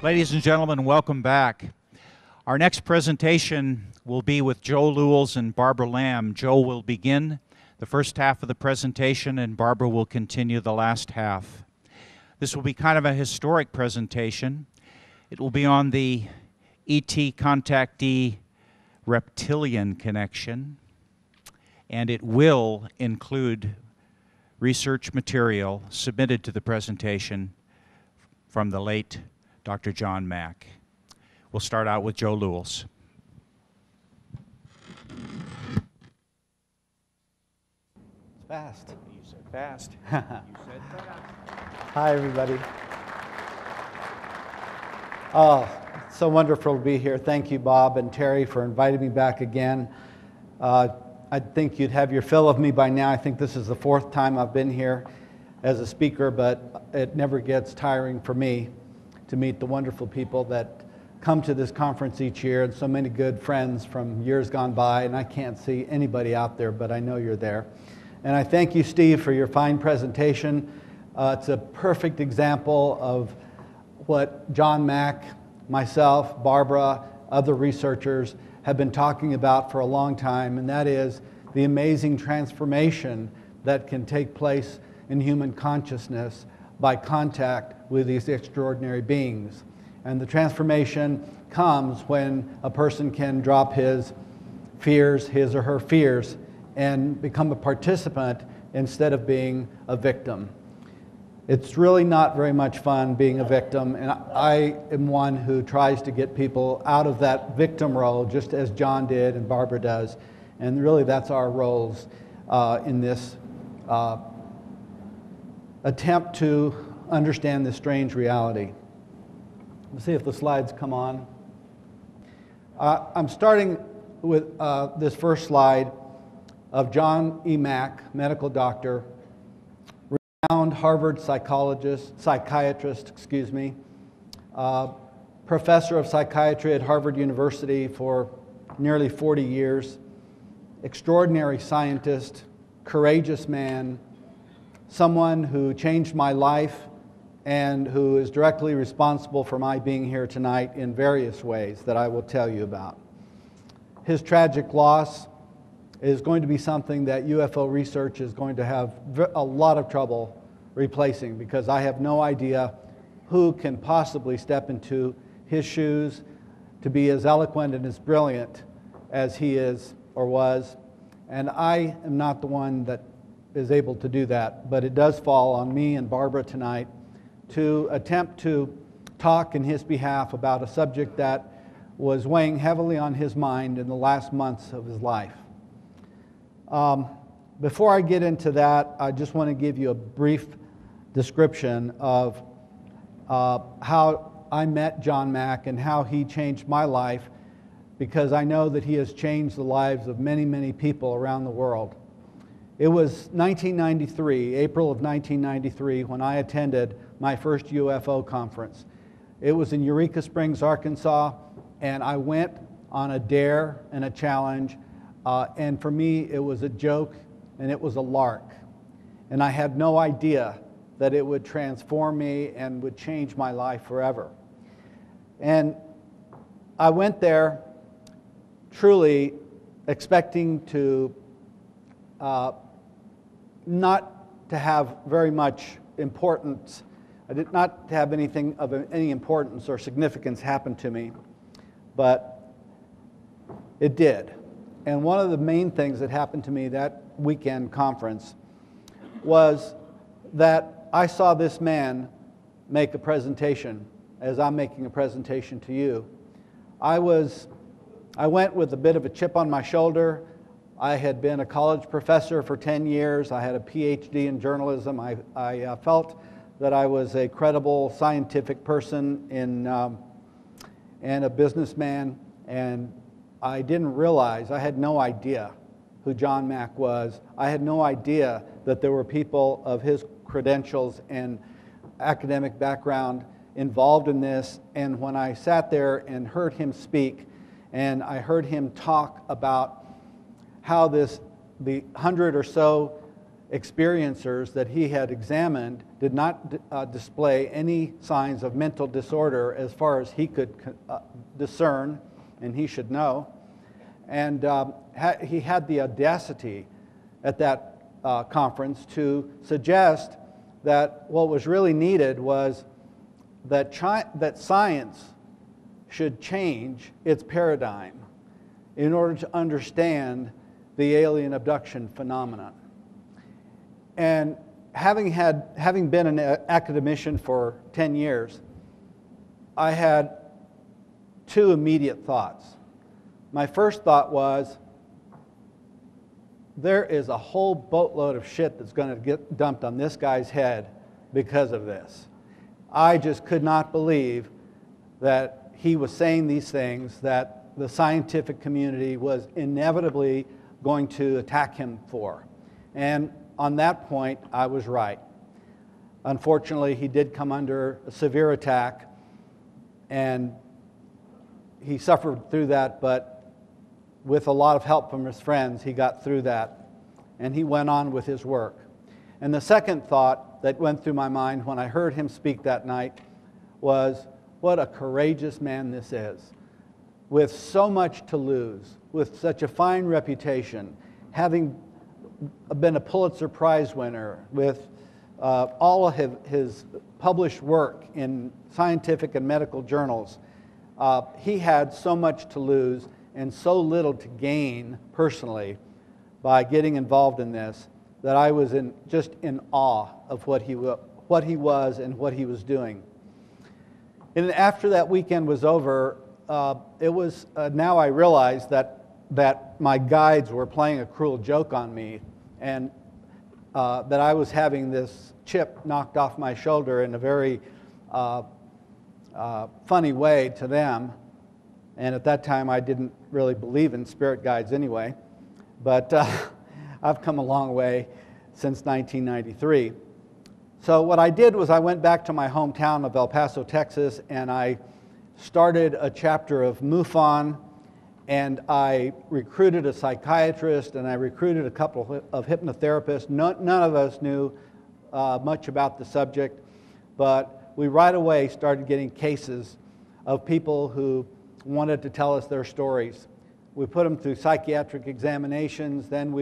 Ladies and gentlemen, welcome back. Our next presentation will be with Joe Lewels and Barbara Lamb. Joe will begin the first half of the presentation, and Barbara will continue the last half. This will be kind of a historic presentation. It will be on the ET contactee Reptilian connection, and it will include research material submitted to the presentation from the late Dr. John Mack. We'll start out with Joe Lewels. It's fast. You said fast. You said fast. Hi, everybody. Oh, it's so wonderful to be here. Thank you, Bob and Terry, for inviting me back again. I think you'd have your fill of me by now. I think this is the fourth time I've been here as a speaker, but it never gets tiring for me to meet the wonderful people that come to this conference each year, and so many good friends from years gone by, and I can't see anybody out there, but I know you're there. And I thank you, Steve, for your fine presentation. It's a perfect example of what John Mack, myself, Barbara, other researchers have been talking about for a long time, and that is the amazing transformation that can take place in human consciousness by contact with these extraordinary beings. And the transformation comes when a person can drop his fears, his or her fears, and become a participant instead of being a victim. It's really not very much fun being a victim, and I am one who tries to get people out of that victim role, just as John did and Barbara does. And really that's our roles in this attempt to understand this strange reality. Let's see if the slides come on. I'm starting with this first slide of John E. Mack, medical doctor, renowned Harvard psychiatrist, professor of psychiatry at Harvard University for nearly 40 years, extraordinary scientist, courageous man, someone who changed my life and who is directly responsible for my being here tonight in various ways that I will tell you about. His tragic loss is going to be something that UFO research is going to have a lot of trouble replacing, because I have no idea who can possibly step into his shoes to be as eloquent and as brilliant as he is or was. And I am not the one that is able to do that, but it does fall on me and Barbara tonight to attempt to talk in his behalf about a subject that was weighing heavily on his mind in the last months of his life. Before I get into that, I just want to give you a brief description of how I met John Mack and how he changed my life, because I know that he has changed the lives of many, many people around the world. It was 1993, April of 1993, when I attended my first UFO conference. It was in Eureka Springs, Arkansas, and I went on a dare and a challenge, and for me it was a joke and it was a lark. And I had no idea that it would transform me and would change my life forever. And I went there truly expecting to not to have very much importance. I did not have anything of any importance or significance happen to me, but it did. And one of the main things that happened to me that weekend conference was that I saw this man make a presentation, as I'm making a presentation to you. I went with a bit of a chip on my shoulder. I had been a college professor for 10 years. I had a PhD in journalism. I felt that I was a credible scientific person and a businessman, and I didn't realize, I had no idea who John Mack was. I had no idea that there were people of his credentials and academic background involved in this. And when I sat there and heard him speak, and I heard him talk about how the 100 or so experiencers that he had examined did not display any signs of mental disorder as far as he could discern, and he should know. And he had the audacity at that conference to suggest that what was really needed was that science should change its paradigm in order to understand the alien abduction phenomenon. And having been an academician for 10 years, I had two immediate thoughts. My first thought was, there is a whole boatload of shit that's going to get dumped on this guy's head because of this. I just could not believe that he was saying these things that the scientific community was inevitably going to attack him for. And on that point, I was right. Unfortunately, he did come under a severe attack, and he suffered through that, but with a lot of help from his friends, he got through that, and he went on with his work. And the second thought that went through my mind when I heard him speak that night was, what a courageous man this is, with so much to lose, with such a fine reputation, having been a Pulitzer Prize winner, with all of his published work in scientific and medical journals. He had so much to lose and so little to gain personally by getting involved in this, that I was just in awe of what he was and what he was doing. And after that weekend was over, it was now I realized that my guides were playing a cruel joke on me, and that I was having this chip knocked off my shoulder in a very funny way to them. And at that time, I didn't really believe in spirit guides anyway. But I've come a long way since 1993. So what I did was I went back to my hometown of El Paso, Texas, and I started a chapter of MUFON, and I recruited a psychiatrist, and I recruited a couple of hypnotherapists. None of us knew much about the subject, but we right away started getting cases of people who wanted to tell us their stories. We put them through psychiatric examinations. Then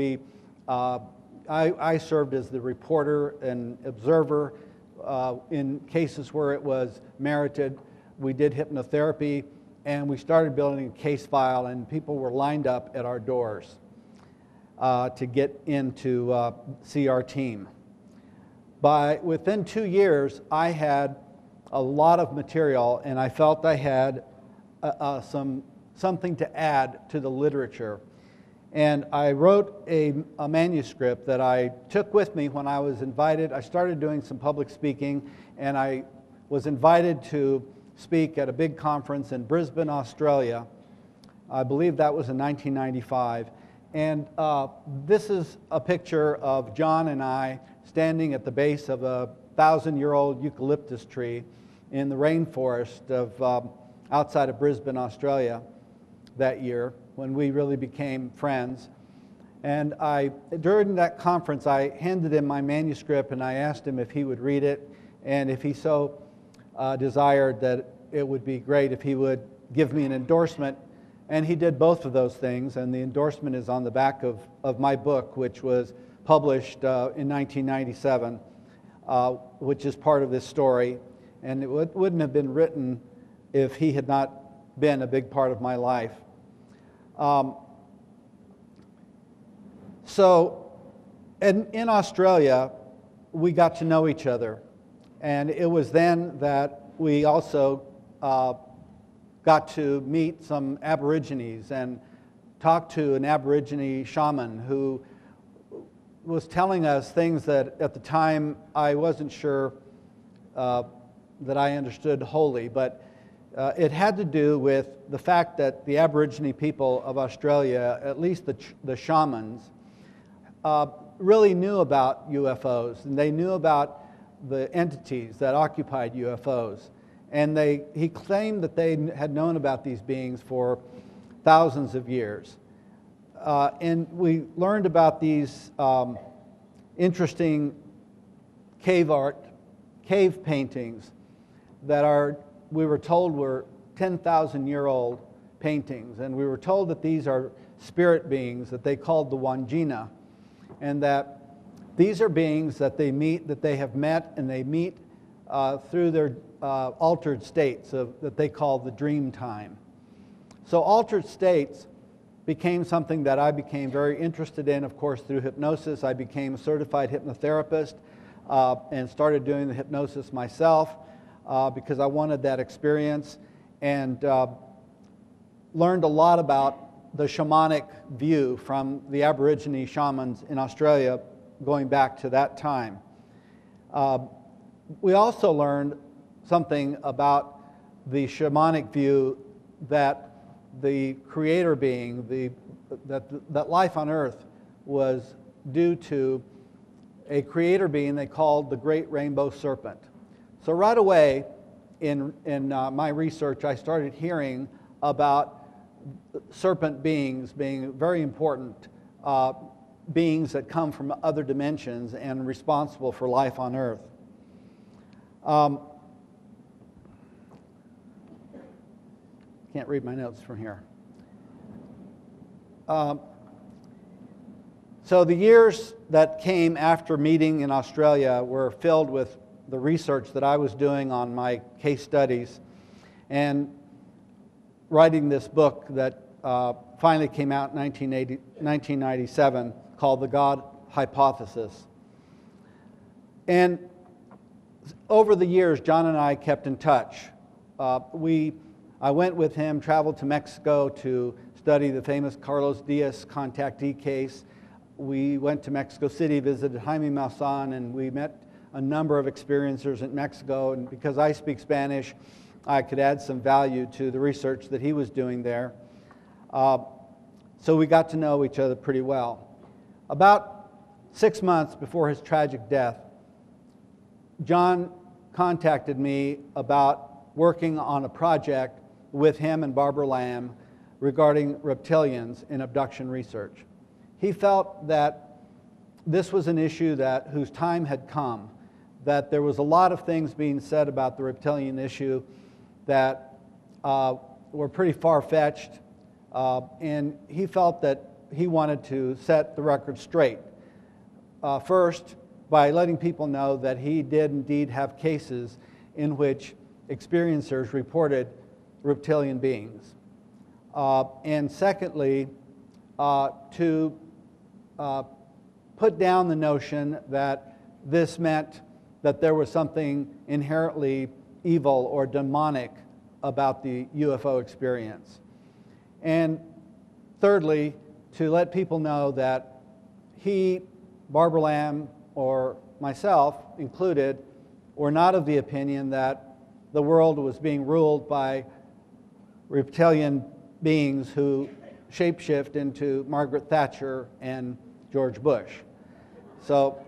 I served as the reporter and observer in cases where it was merited. We did hypnotherapy, and we started building a case file, and people were lined up at our doors to get in to see our team. Within 2 years, I had a lot of material, and I felt I had something to add to the literature. And I wrote a manuscript that I took with me when I was invited. I started doing some public speaking, and I was invited to speak at a big conference in Brisbane, Australia. I believe that was in 1995. And this is a picture of John and I standing at the base of a 1,000-year-old eucalyptus tree in the rainforest of outside of Brisbane, Australia that year, when we really became friends. And during that conference, I handed him my manuscript, and I asked him if he would read it, and if he so desired, that it would be great if he would give me an endorsement. And he did both of those things, and the endorsement is on the back of my book, which was published in 1997, which is part of this story. And it wouldn't have been written if he had not been a big part of my life. So in Australia, we got to know each other. And it was then that we also got to meet some Aborigines and talk to an Aborigine shaman who was telling us things that at the time I wasn't sure that I understood wholly, but it had to do with the fact that the Aborigine people of Australia, at least the shamans, really knew about UFOs, and they knew about the entities that occupied UFOs. And he claimed that they had known about these beings for thousands of years. And we learned about these interesting cave art, cave paintings that we were told were 10,000-year-old paintings. And we were told that these are spirit beings that they called the Wangina, and that these are beings that they have met, and they meet through their altered states that they call the dream time. So altered states became something that I became very interested in, of course, through hypnosis. I became a certified hypnotherapist and started doing the hypnosis myself because I wanted that experience, and learned a lot about the shamanic view from the Aborigine shamans in Australia going back to that time. We also learned something about the shamanic view that the creator being, that life on earth was due to a creator being they called the Great Rainbow Serpent. So right away in my research, I started hearing about serpent beings being very important beings that come from other dimensions and responsible for life on earth. Can't read my notes from here. So the years that came after meeting in Australia were filled with the research that I was doing on my case studies and writing this book that finally came out in 1997 called The God Hypothesis. And over the years, John and I kept in touch. I went with him, traveled to Mexico to study the famous Carlos Diaz contactee case. We went to Mexico City, visited Jaime Maussan, and we met a number of experiencers in Mexico. And because I speak Spanish, I could add some value to the research that he was doing there. So we got to know each other pretty well. About 6 months before his tragic death, John contacted me about working on a project with him and Barbara Lamb regarding reptilians in abduction research. He felt that this was an issue whose time had come, that there was a lot of things being said about the reptilian issue that were pretty far-fetched, and he felt that he wanted to set the record straight. First, by letting people know that he did indeed have cases in which experiencers reported reptilian beings. And secondly, to put down the notion that this meant that there was something inherently evil or demonic about the UFO experience. And thirdly, to let people know that he, Barbara Lamb, or myself included, were not of the opinion that the world was being ruled by reptilian beings who shapeshift into Margaret Thatcher and George Bush. So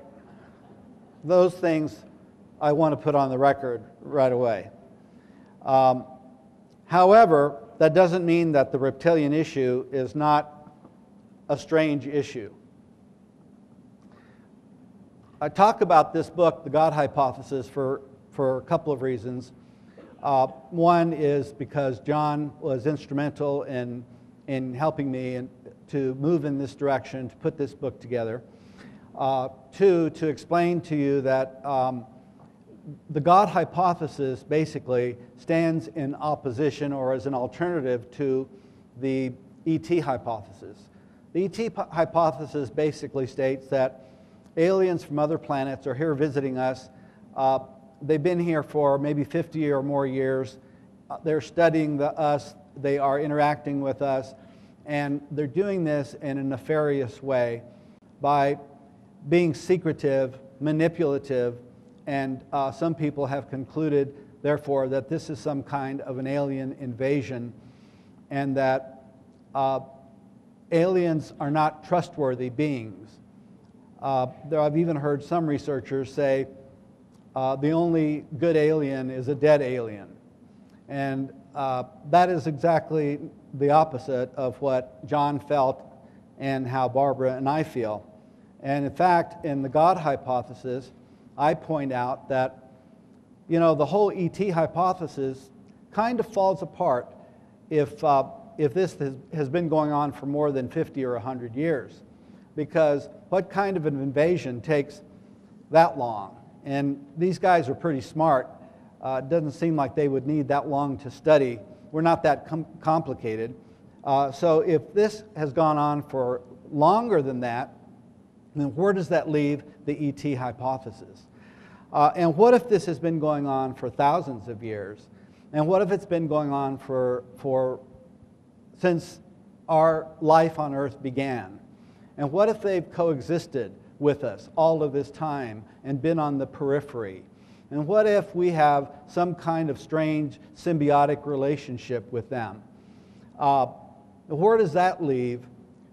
those things I want to put on the record right away. However, that doesn't mean that the reptilian issue is not a strange issue. I talk about this book, The God Hypothesis, for a couple of reasons. One is because John was instrumental in helping me to move in this direction, to put this book together. Two, to explain to you that the God Hypothesis basically stands in opposition or as an alternative to the ET hypothesis. The ET hypothesis basically states that aliens from other planets are here visiting us. They've been here for maybe 50 or more years. They're studying us. They are interacting with us. And they're doing this in a nefarious way by being secretive, manipulative, and some people have concluded, therefore, that this is some kind of an alien invasion and that aliens are not trustworthy beings. I've even heard some researchers say the only good alien is a dead alien. And that is exactly the opposite of what John felt and how Barbara and I feel. And in fact, in the God hypothesis, I point out that, the whole ET hypothesis kind of falls apart if this has been going on for more than 50 or 100 years. Because what kind of an invasion takes that long? And these guys are pretty smart. It doesn't seem like they would need that long to study. We're not that complicated. So if this has gone on for longer than that, then where does that leave the ET hypothesis? And what if this has been going on for thousands of years? And what if it's been going on since our life on Earth began? And what if they've coexisted with us all of this time and been on the periphery? And what if we have some kind of strange symbiotic relationship with them? Where does that leave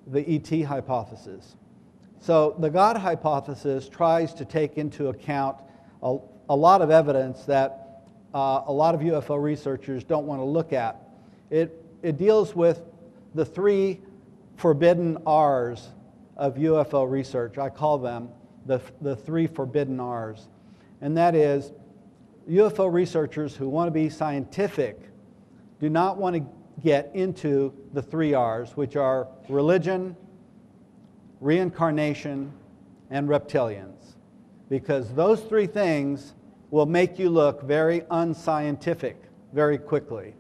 the ET hypothesis? So the God hypothesis tries to take into account a lot of evidence that a lot of UFO researchers don't want to look at. It deals with the three forbidden R's of UFO research. I call them the three forbidden R's. And that is, UFO researchers who want to be scientific do not want to get into the three R's, which are religion, reincarnation, and reptilians. Because those three things will make you look very unscientific very quickly.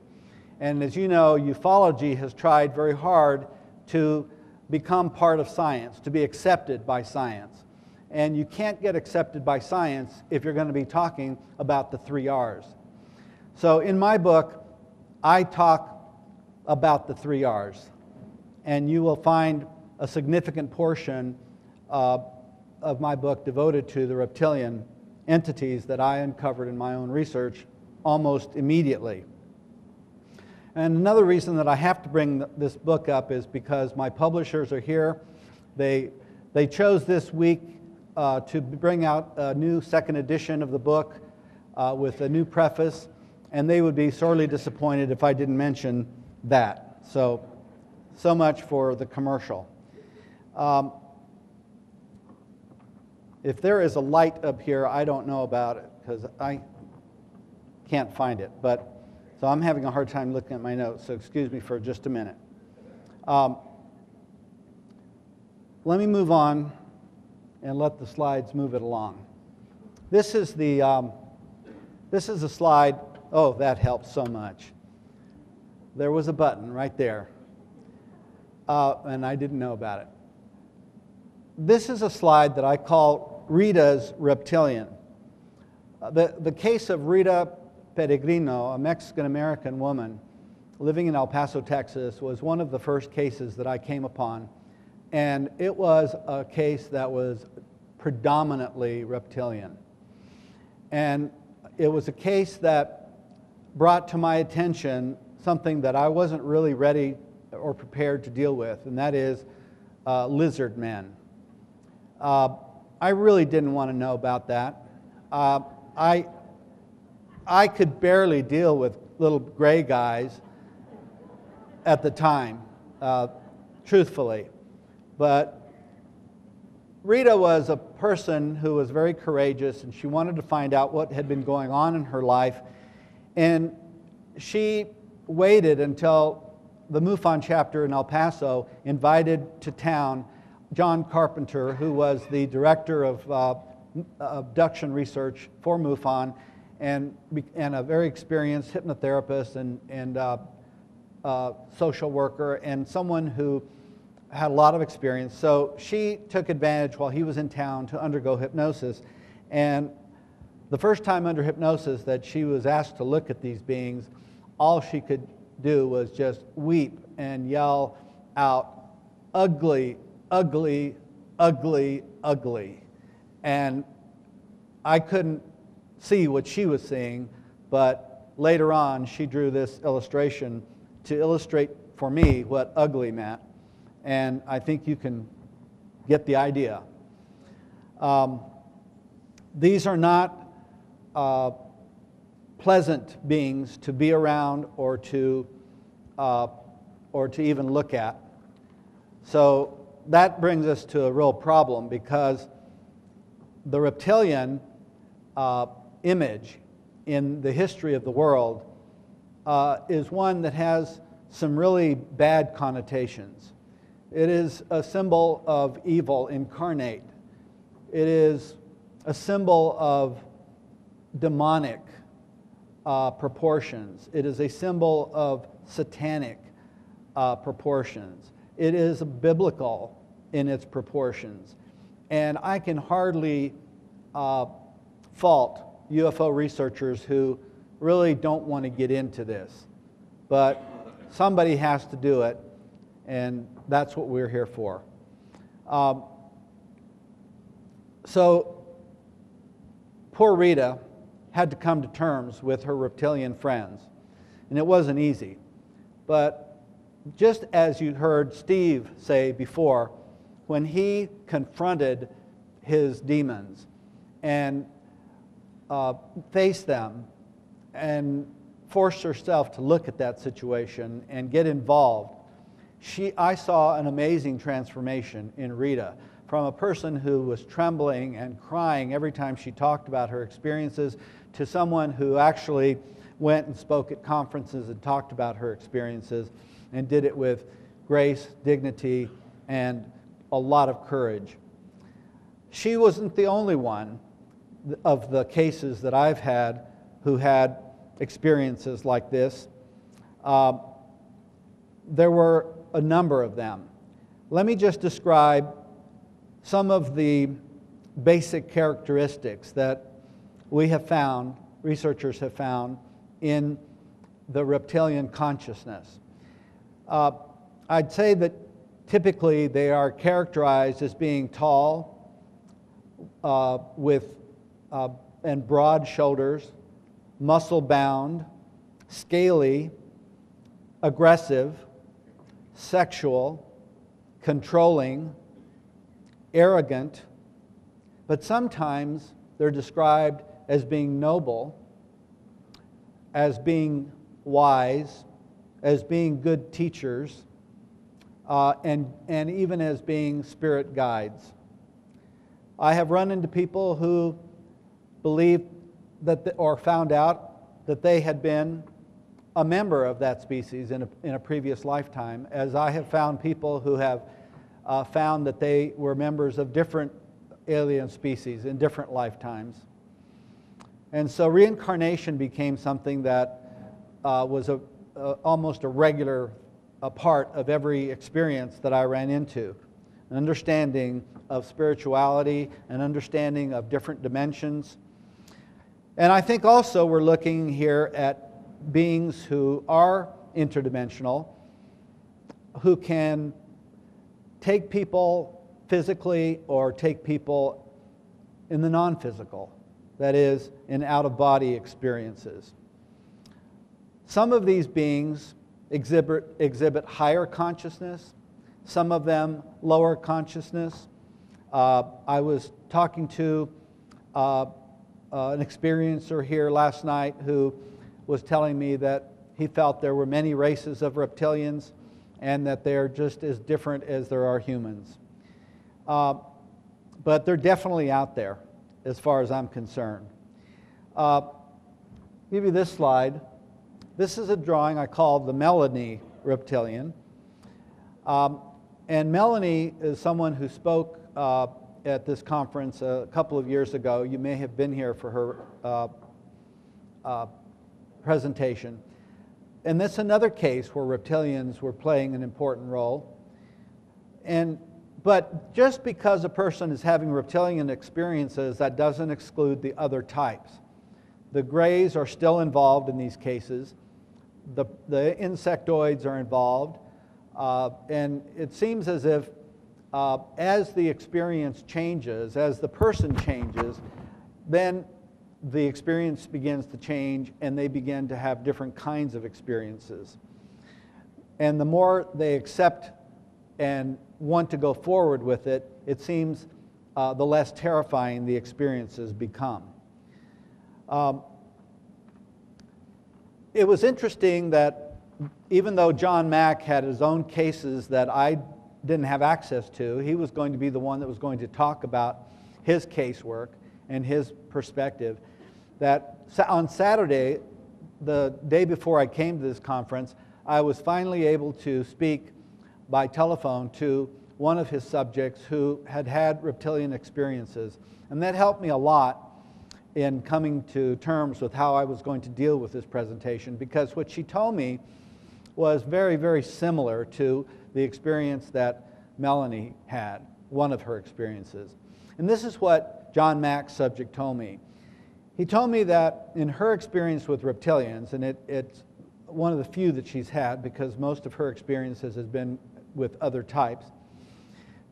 And as you know, ufology has tried very hard to become part of science, to be accepted by science. And you can't get accepted by science if you're going to be talking about the three R's. So in my book, I talk about the three R's. And you will find a significant portion of my book devoted to the reptilian entities that I uncovered in my own research almost immediately. And another reason that I have to bring this book up is because my publishers are here. They chose this week to bring out a new second edition of the book with a new preface, and they would be sorely disappointed if I didn't mention that. So much for the commercial. If there is a light up here, I don't know about it because I can't find it. So I'm having a hard time looking at my notes, so excuse me for just a minute. Let me move on and let the slides move it along. This is a slide. Oh, that helps so much. There was a button right there, and I didn't know about it. This is a slide that I call Rita's Reptilian. The case of Rita Peregrino, a Mexican-American woman living in El Paso, Texas, was one of the first cases that I came upon. And it was a case that was predominantly reptilian. And it was a case that brought to my attention something that I wasn't really ready or prepared to deal with, and that is lizard men. I really didn't want to know about that. I could barely deal with little gray guys at the time, truthfully. But Rita was a person who was very courageous, and she wanted to find out what had been going on in her life. And she waited until the MUFON chapter in El Paso invited to town John Carpenter, who was the director of abduction research for MUFON and a very experienced hypnotherapist and social worker, and someone who had a lot of experience. So she took advantage while he was in town to undergo hypnosis. And the first time under hypnosis that she was asked to look at these beings, all she could do was just weep and yell out, "Ugly, ugly, ugly, ugly." And I couldn't see what she was seeing, but later on she drew this illustration to illustrate for me what ugly meant. And I think you can get the idea. These are not pleasant beings to be around or to even look at. So that brings us to a real problem, because the reptilian image in the history of the world is one that has some really bad connotations. It is a symbol of evil incarnate. It is a symbol of demonic proportions. It is a symbol of satanic proportions. It is biblical in its proportions. And I can hardly fault UFO researchers who really don't want to get into this. But somebody has to do it, and that's what we're here for. So poor Rita had to come to terms with her reptilian friends, and it wasn't easy. But just as you heard Steve say before, when he confronted his demons and faced them and forced herself to look at that situation and get involved, I saw an amazing transformation in Rita, from a person who was trembling and crying every time she talked about her experiences to someone who actually went and spoke at conferences and talked about her experiences and did it with grace, dignity, and a lot of courage. She wasn't the only one of the cases that I've had who had experiences like this. There were a number of them. Let me just describe some of the basic characteristics that we have found, researchers have found, in the reptilian consciousness. I'd say that typically they are characterized as being tall, and broad shoulders, muscle-bound, scaly, aggressive, sexual, controlling, arrogant, but sometimes they're described as being noble, as being wise, as being good teachers, and even as being spirit guides. I have run into people who believe that, or found out that they had been a member of that species in a previous lifetime, as I have found people who have found that they were members of different alien species in different lifetimes. And so reincarnation became something that was almost a regular part of every experience that I ran into. An understanding of spirituality, an understanding of different dimensions. And I think also we're looking here at beings who are interdimensional, who can take people physically or take people in the non-physical, that is, in out-of-body experiences. Some of these beings exhibit higher consciousness, some of them lower consciousness. I was talking to an experiencer here last night who was telling me that he felt there were many races of reptilians and that they're just as different as there are humans. But they're definitely out there as far as I'm concerned. I'll give you this slide. This is a drawing I call the Melanie reptilian. And Melanie is someone who spoke at this conference a couple of years ago. You may have been here for her presentation. And that's another case where reptilians were playing an important role. But just because a person is having reptilian experiences, that doesn't exclude the other types. The grays are still involved in these cases. The insectoids are involved. And it seems as if as the experience changes, as the person changes, then the experience begins to change and they begin to have different kinds of experiences. And the more they accept and want to go forward with it, it seems the less terrifying the experiences become. It was interesting that even though John Mack had his own cases that I didn't have access to. He was going to be the one that was going to talk about his casework and his perspective. That on Saturday, the day before I came to this conference, I was finally able to speak by telephone to one of his subjects who had had reptilian experiences. And that helped me a lot in coming to terms with how I was going to deal with this presentation, because what she told me was very, very similar to the experience that Melanie had, one of her experiences. And this is what John Mack's subject told me. He told me that in her experience with reptilians, and it's one of the few that she's had because most of her experiences has been with other types,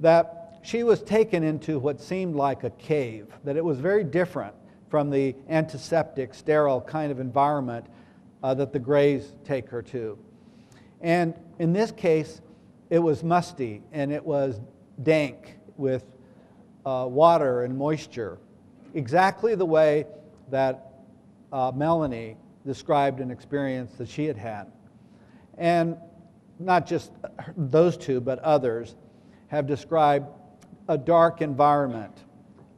that she was taken into what seemed like a cave, that it was very different from the antiseptic, sterile kind of environment that the Greys take her to. And in this case, it was musty and it was dank with water and moisture, exactly the way that Melanie described an experience that she had had. And not just those two, but others have described a dark environment,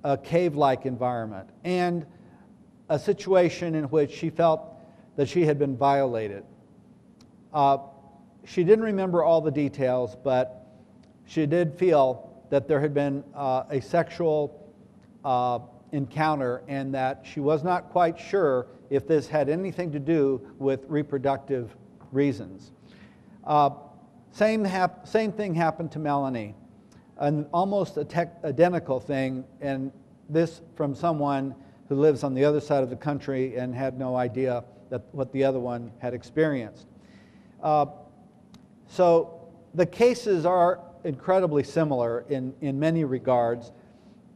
a cave-like environment, and a situation in which she felt that she had been violated. She didn't remember all the details, but she did feel that there had been a sexual encounter and that she was not quite sure if this had anything to do with reproductive reasons. Same thing happened to Melanie, an almost identical thing, and this from someone who lives on the other side of the country and had no idea that what the other one had experienced. So the cases are incredibly similar in many regards,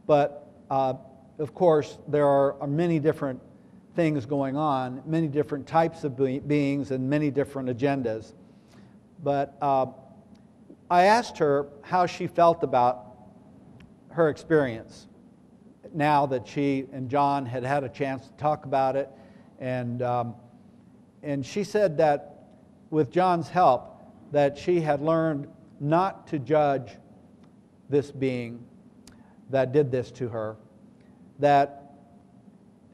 but of course there are many different things going on, many different types of beings and many different agendas. But I asked her how she felt about her experience now that she and John had had a chance to talk about it. And she said that with John's help, that she had learned not to judge this being that did this to her, that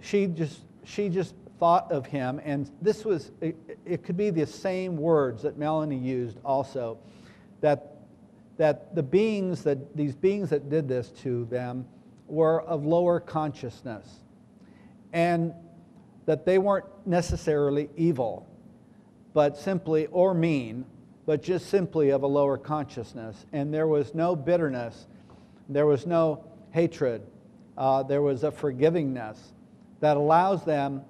she just thought of him, and this was, it could be the same words that Melanie used also, that these beings that did this to them were of lower consciousness, and that they weren't necessarily evil, but simply, or mean, but just simply of a lower consciousness. And there was no bitterness, there was no hatred, there was a forgivingness that allows them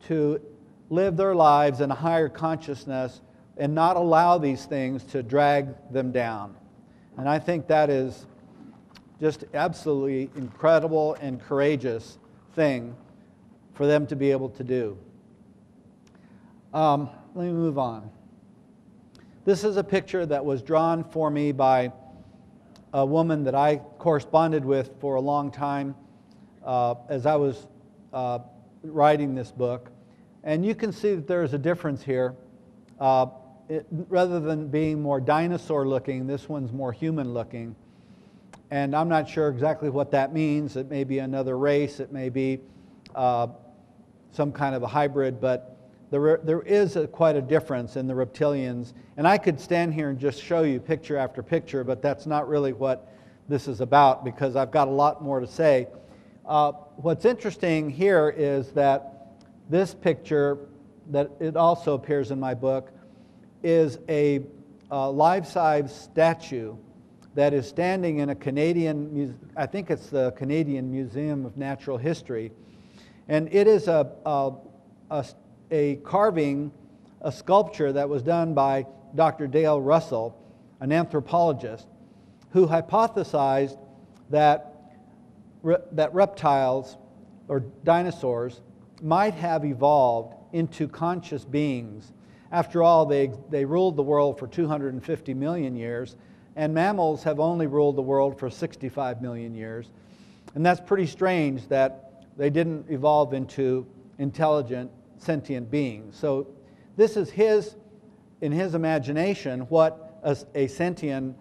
to live their lives in a higher consciousness and not allow these things to drag them down. And I think that is just absolutely incredible and courageous thing for them to be able to do. Let me move on. This is a picture that was drawn for me by a woman that I corresponded with for a long time as I was writing this book. And you can see that there is a difference here. Rather than being more dinosaur looking, this one's more human looking. And I'm not sure exactly what that means. It may be another race, it may be some kind of a hybrid, but there is quite a difference in the reptilians. And I could stand here and just show you picture after picture, but that's not really what this is about, because I've got a lot more to say. What's interesting here is that this picture, that it also appears in my book, is a life-size statue that is standing in a Canadian, I think it's the Canadian Museum of Natural History. And it is a carving, a sculpture that was done by Dr. Dale Russell, an anthropologist, who hypothesized that reptiles or dinosaurs might have evolved into conscious beings. After all, they ruled the world for 250 million years, and mammals have only ruled the world for 65 million years. And that's pretty strange that they didn't evolve into intelligent, sentient beings. So this is in his imagination, what a sentient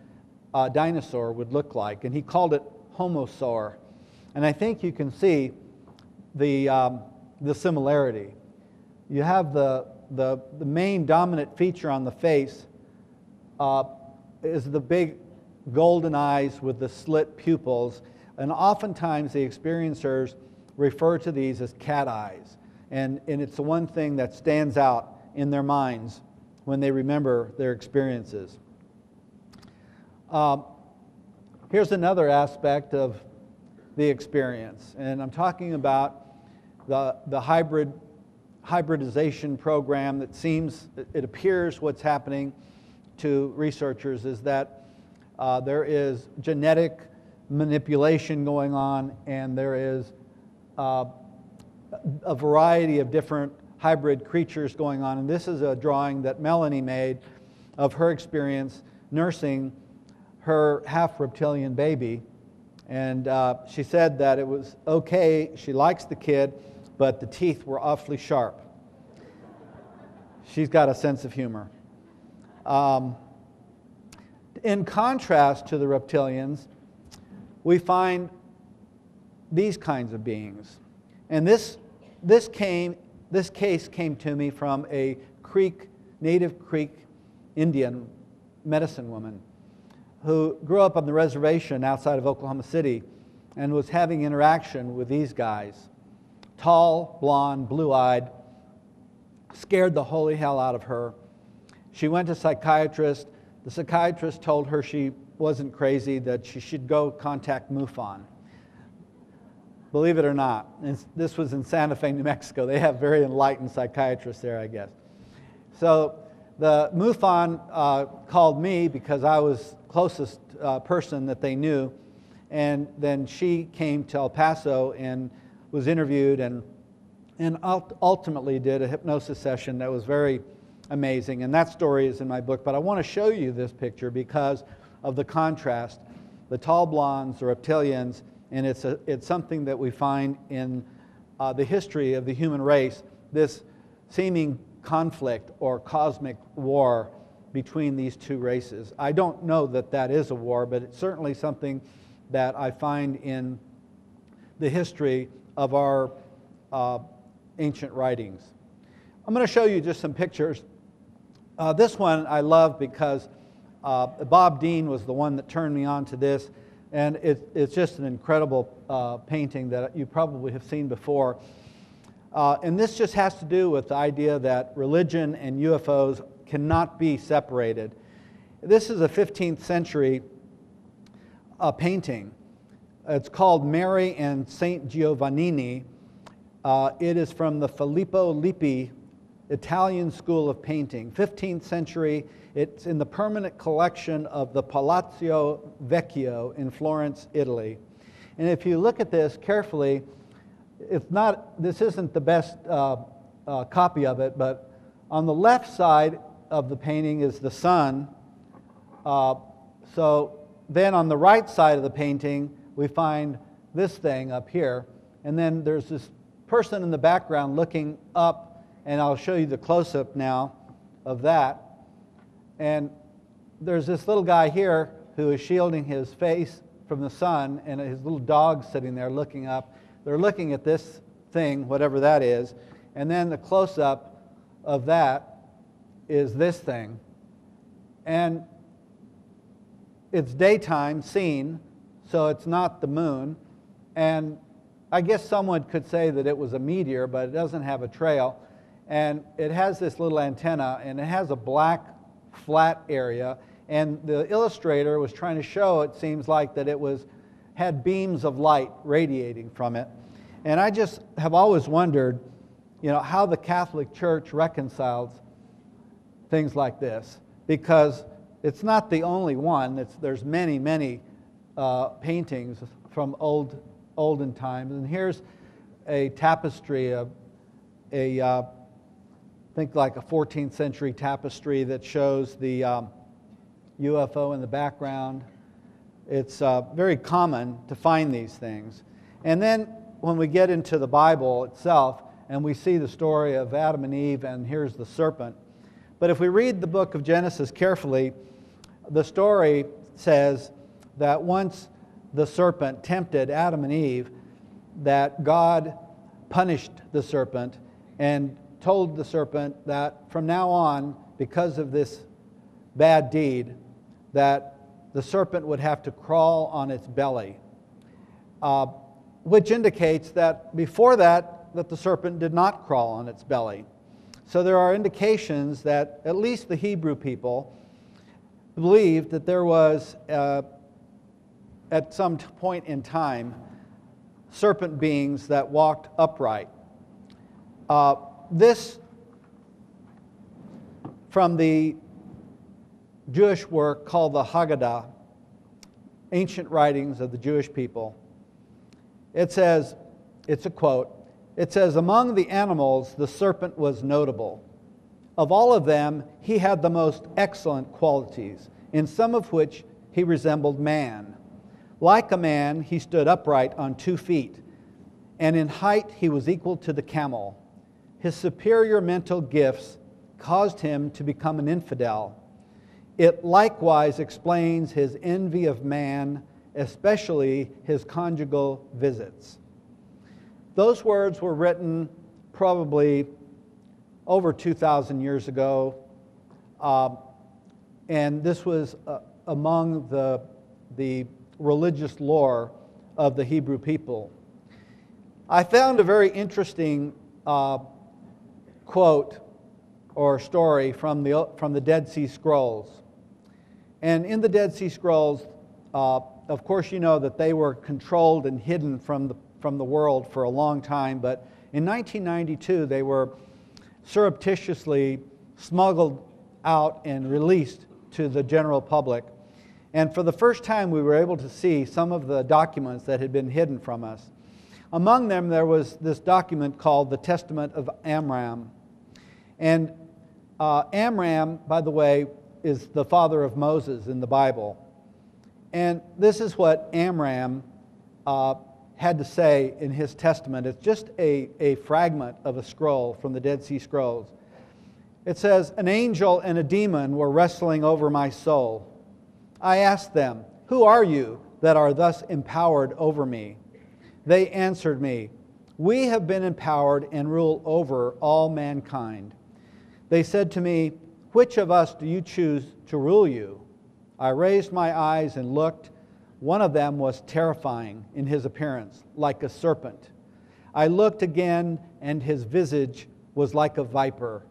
dinosaur would look like, and he called it Homosaur. And I think you can see the similarity. You have the main dominant feature on the face is the big golden eyes with the slit pupils, and oftentimes the experiencers refer to these as cat eyes. And it's the one thing that stands out in their minds when they remember their experiences. Here's another aspect of the experience, and I'm talking about the hybridization program that it appears what's happening to researchers is that there is genetic manipulation going on, and there is a variety of different hybrid creatures going on. And this is a drawing that Melanie made of her experience nursing her half-reptilian baby. And she said that it was okay, she likes the kid, but the teeth were awfully sharp. She's got a sense of humor. In contrast to the reptilians, we find these kinds of beings. And this case came to me from a native Creek Indian medicine woman who grew up on the reservation outside of Oklahoma City and was having interaction with these guys. Tall, blonde, blue-eyed, scared the holy hell out of her. She went to a psychiatrist. The psychiatrist told her she wasn't crazy, that she should go contact MUFON. Believe it or not, this was in Santa Fe, New Mexico. They have very enlightened psychiatrists there, I guess. So the MUFON called me because I was closest person that they knew, and then she came to El Paso and was interviewed and ultimately did a hypnosis session that was very amazing, and that story is in my book. But I want to show you this picture because of the contrast. The tall blondes, the reptilians, and it's something that we find in the history of the human race, this seeming conflict or cosmic war between these two races. I don't know that that is a war, but it's certainly something that I find in the history of our ancient writings. I'm going to show you just some pictures. This one I love because Bob Dean was the one that turned me on to this, and it's just an incredible painting that you probably have seen before. And this just has to do with the idea that religion and UFOs cannot be separated. This is a 15th century painting. It's called Mary and Saint Giovannini. It is from the Filippo Lippi Italian School of Painting, 15th century. It's in the permanent collection of the Palazzo Vecchio in Florence, Italy. And if you look at this carefully, this isn't the best copy of it, but on the left side of the painting is the sun. So then on the right side of the painting, we find this thing up here. And then there's this person in the background looking up, and I'll show you the close-up now of that. And there's this little guy here who is shielding his face from the sun, and his little dog sitting there looking up. They're looking at this thing, whatever that is, and then the close-up of that is this thing. And it's daytime scene, so it's not the moon. And I guess someone could say that it was a meteor, but it doesn't have a trail. And it has this little antenna, and it has a black flat area. And the illustrator was trying to show, it seems like, that it had beams of light radiating from it. And I just have always wondered, how the Catholic Church reconciles things like this, because it's not the only one. There's many, many paintings from olden times. And here's a tapestry, I think like a 14th century tapestry that shows the UFO in the background. It's very common to find these things. And then when we get into the Bible itself and we see the story of Adam and Eve, and here's the serpent. But if we read the book of Genesis carefully, the story says that once the serpent tempted Adam and Eve, that God punished the serpent and told the serpent that from now on, because of this bad deed, that the serpent would have to crawl on its belly, which indicates that before that the serpent did not crawl on its belly. So there are indications that at least the Hebrew people believed that there was, at some point in time, serpent beings that walked upright. This, from the Jewish work called the Haggadah, ancient writings of the Jewish people, it says, it's a quote, it says, "Among the animals, the serpent was notable. Of all of them, he had the most excellent qualities, in some of which he resembled man. Like a man, he stood upright on 2 feet, and in height he was equal to the camel. His superior mental gifts caused him to become an infidel. It likewise explains his envy of man, especially his conjugal visits." Those words were written probably over 2,000 years ago, and this was among the religious lore of the Hebrew people. I found a very interesting quote or story from the Dead Sea Scrolls. And in the Dead Sea Scrolls, of course you know that they were controlled and hidden from the world for a long time, but in 1992 they were surreptitiously smuggled out and released to the general public. And for the first time we were able to see some of the documents that had been hidden from us. Among them there was this document called the Testament of Amram. And Amram, by the way, is the father of Moses in the Bible. And this is what Amram had to say in his testament. It's just a fragment of a scroll from the Dead Sea Scrolls. It says, "An angel and a demon were wrestling over my soul. I asked them, 'Who are you that are thus empowered over me?' They answered me, 'We have been empowered and rule over all mankind.' They said to me, 'Which of us do you choose to rule you?' I raised my eyes and looked. One of them was terrifying in his appearance, like a serpent. I looked again, and his visage was like a viper.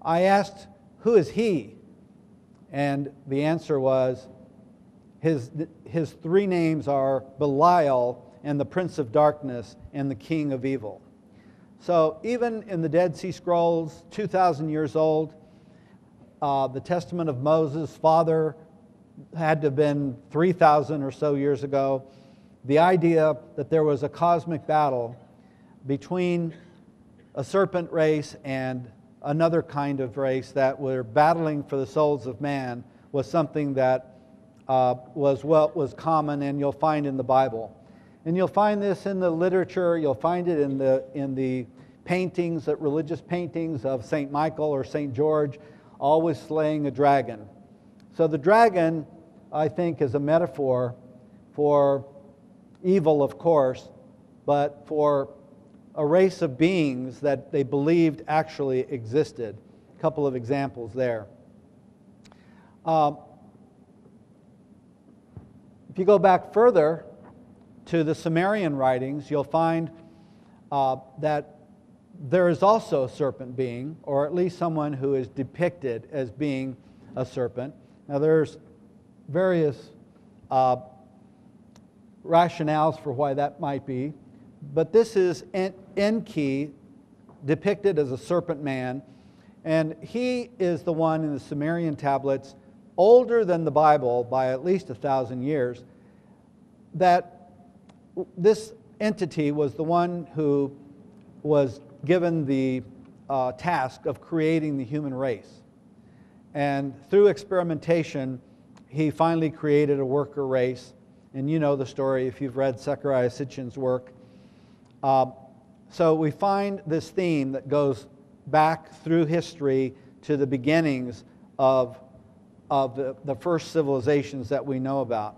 I asked, 'Who is he?' And the answer was, his 3 names are Belial, and the Prince of Darkness, and the King of Evil." So even in the Dead Sea Scrolls, 2,000 years old, the Testament of Moses' father had to have been 3,000 or so years ago, the idea that there was a cosmic battle between a serpent race and another kind of race that were battling for the souls of man was something that was what was common, and you'll find in the Bible. And you'll find this in the literature, you'll find it in the paintings, religious paintings of St. Michael or St. George, always slaying a dragon. So the dragon, I think, is a metaphor for evil, of course, but for a race of beings that they believed actually existed. A couple of examples there. If you go back further to the Sumerian writings, you'll find that there is also a serpent being, or at least someone who is depicted as being a serpent. Now there's various rationales for why that might be, but this is Enki, depicted as a serpent man, and he is the one in the Sumerian tablets, older than the Bible by at least 1,000 years, that this entity was the one who was given the task of creating the human race. And through experimentation, he finally created a worker race. And you know the story if you've read Zecharia Sitchin's work. So we find this theme that goes back through history to the beginnings of of the first civilizations that we know about.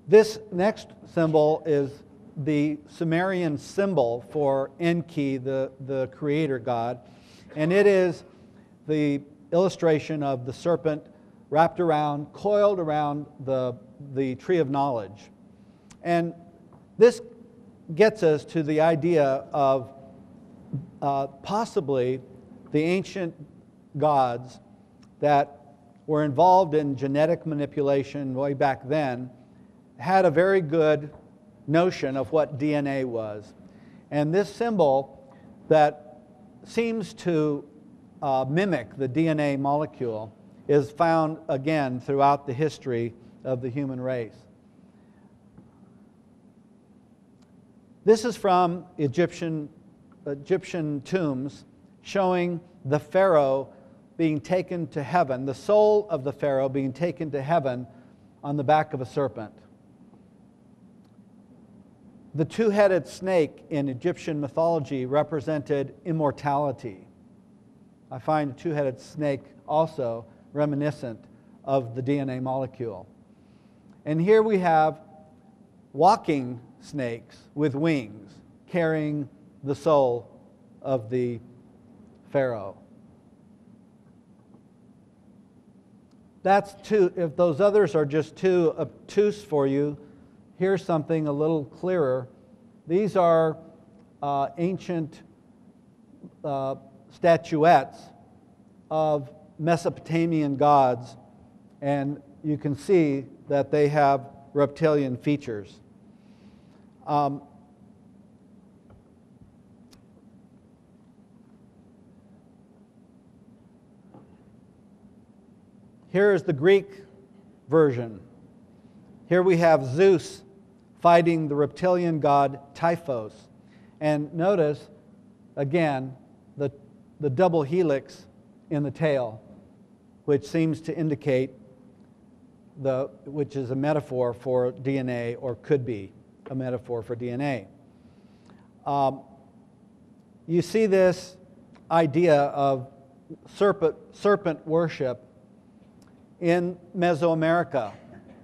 This next symbol is the Sumerian symbol for Enki, the creator god, and it is the illustration of the serpent wrapped around, coiled around the tree of knowledge. And this gets us to the idea of possibly the ancient gods that were involved in genetic manipulation way back then had a very good notion of what DNA was. And this symbol that seems to mimic the DNA molecule is found again throughout the history of the human race. This is from Egyptian tombs showing the pharaoh being taken to heaven, the soul of the pharaoh being taken to heaven on the back of a serpent. The two-headed snake in Egyptian mythology represented immortality. I find a two-headed snake also reminiscent of the DNA molecule. And here we have walking snakes with wings carrying the soul of the pharaoh. That's two. If those others are just too obtuse for you, here's something a little clearer. These are ancient statuettes of Mesopotamian gods, and you can see that they have reptilian features. Here is the Greek version. Here we have Zeus fighting the reptilian god Typhos. And notice, again, the double helix in the tail, which seems to indicate which is a metaphor for DNA, or could be a metaphor for DNA. You see this idea of serpent worship in Mesoamerica.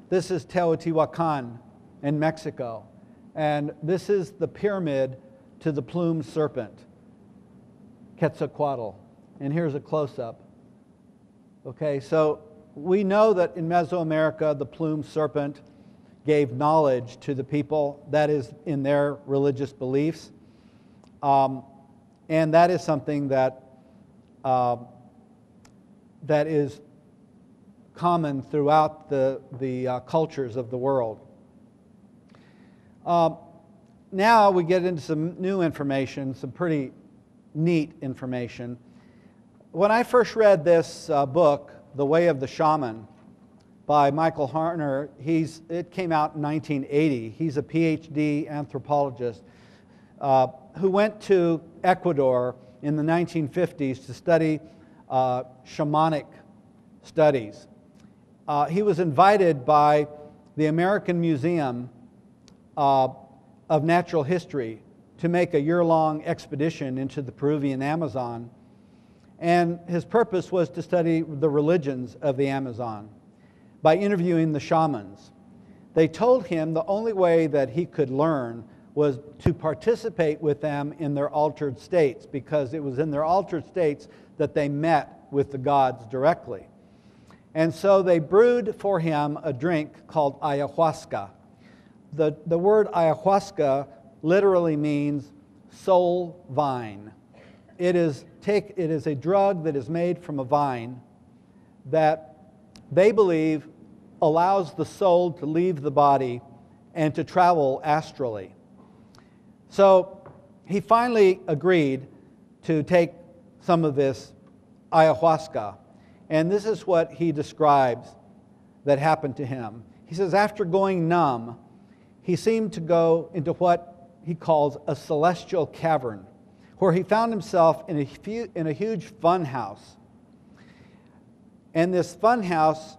This is Teotihuacan in Mexico. And this is the pyramid to the plumed serpent, Quetzalcoatl. And here's a close-up. Okay, so we know that in Mesoamerica, the plumed serpent gave knowledge to the people. That is in their religious beliefs. And that is something that is common throughout the cultures of the world. Now we get into some new information, some pretty neat information. When I first read this book, The Way of the Shaman, by Michael Harner, it came out in 1980. He's a PhD anthropologist who went to Ecuador in the 1950s to study shamanic studies. He was invited by the American Museum of Natural History to make a year-long expedition into the Peruvian Amazon. And his purpose was to study the religions of the Amazon by interviewing the shamans. They told him the only way that he could learn was to participate with them in their altered states, because it was in their altered states that they met with the gods directly. And so they brewed for him a drink called ayahuasca. The word ayahuasca literally means soul vine. It is a drug that is made from a vine that they believe allows the soul to leave the body and to travel astrally. So he finally agreed to take some of this ayahuasca. And this is what he describes that happened to him. He says, after going numb, he seemed to go into what he calls a celestial cavern, where he found himself in a huge fun house. And this fun house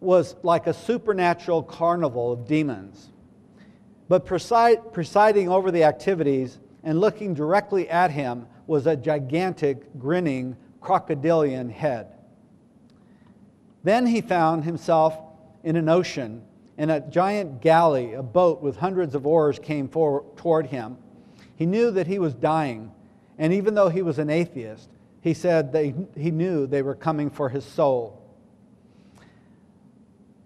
was like a supernatural carnival of demons. But presiding over the activities and looking directly at him was a gigantic, grinning, crocodilian head. Then he found himself in an ocean, and a giant galley, a boat with hundreds of oars, came toward him. He knew that he was dying, and even though he was an atheist, he said he knew they were coming for his soul.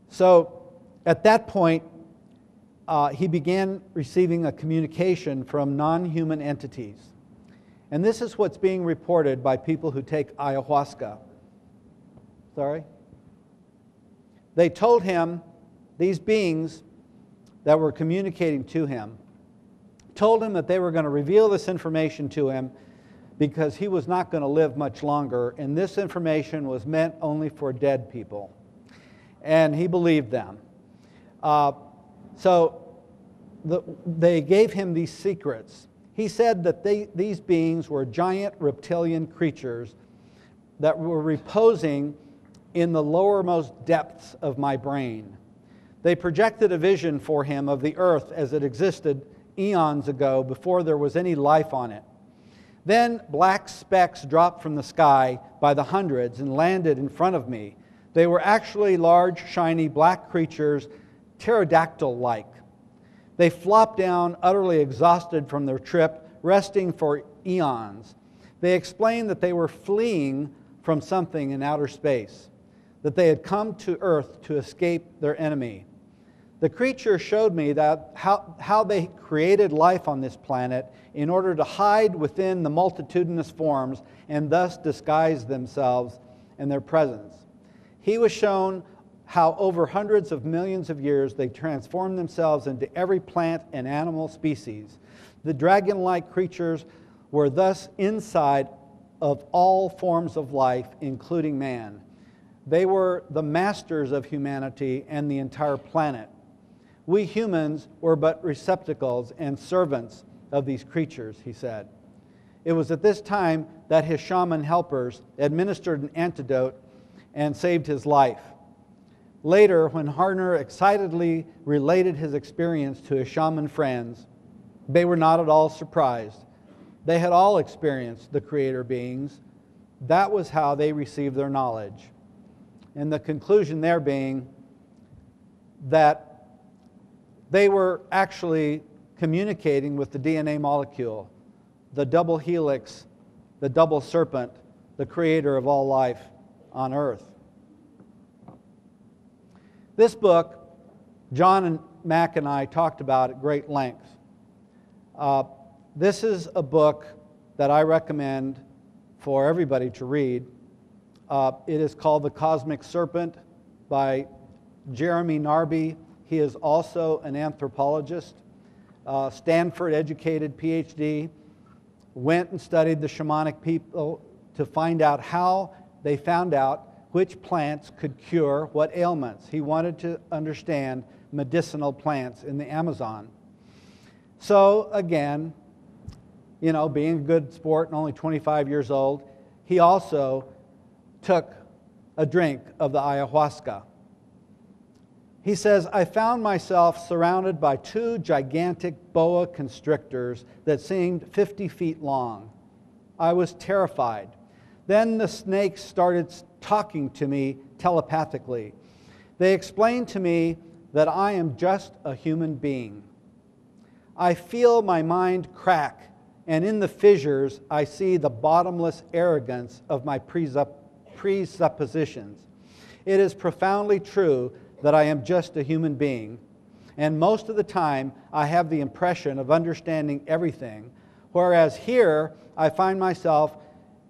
So at that point, he began receiving a communication from non-human entities. And this is what's being reported by people who take ayahuasca. Sorry? They told him, these beings that were communicating to him, told him that they were going to reveal this information to him because he was not going to live much longer, and this information was meant only for dead people. And he believed them. They gave him these secrets. He said that these beings were giant reptilian creatures that were reposing in the lowermost depths of my brain. They projected a vision for him of the earth as it existed eons ago before there was any life on it. Then black specks dropped from the sky by the hundreds and landed in front of me. They were actually large, shiny black creatures, pterodactyl-like. They flopped down, utterly exhausted from their trip, resting for eons. They explained that they were fleeing from something in outer space, that they had come to Earth to escape their enemy. The creature showed me that how they created life on this planet in order to hide within the multitudinous forms and thus disguise themselves and their presence. He was shown how over hundreds of millions of years they transformed themselves into every plant and animal species. The dragon-like creatures were thus inside of all forms of life, including man. They were the masters of humanity and the entire planet. We humans were but receptacles and servants of these creatures, he said. It was at this time that his shaman helpers administered an antidote and saved his life. Later, when Harner excitedly related his experience to his shaman friends, they were not at all surprised. They had all experienced the creator beings. That was how they received their knowledge. And the conclusion there being that they were actually communicating with the DNA molecule, the double helix, the double serpent, the creator of all life on earth. This book, John and Mac and I talked about at great length. This is a book that I recommend for everybody to read. It is called The Cosmic Serpent by Jeremy Narby. He is also an anthropologist, Stanford-educated PhD, went and studied the shamanic people to find out how they found out which plants could cure what ailments. He wanted to understand medicinal plants in the Amazon. So again, you know, being a good sport and only 25 years old, he also took a drink of the ayahuasca. He says, I found myself surrounded by two gigantic boa constrictors that seemed 50 feet long. I was terrified. Then the snakes started talking to me telepathically. They explained to me that I am just a human being. I feel my mind crack, and in the fissures I see the bottomless arrogance of my presuppositions. It is profoundly true that I am just a human being, and most of the time I have the impression of understanding everything, whereas here I find myself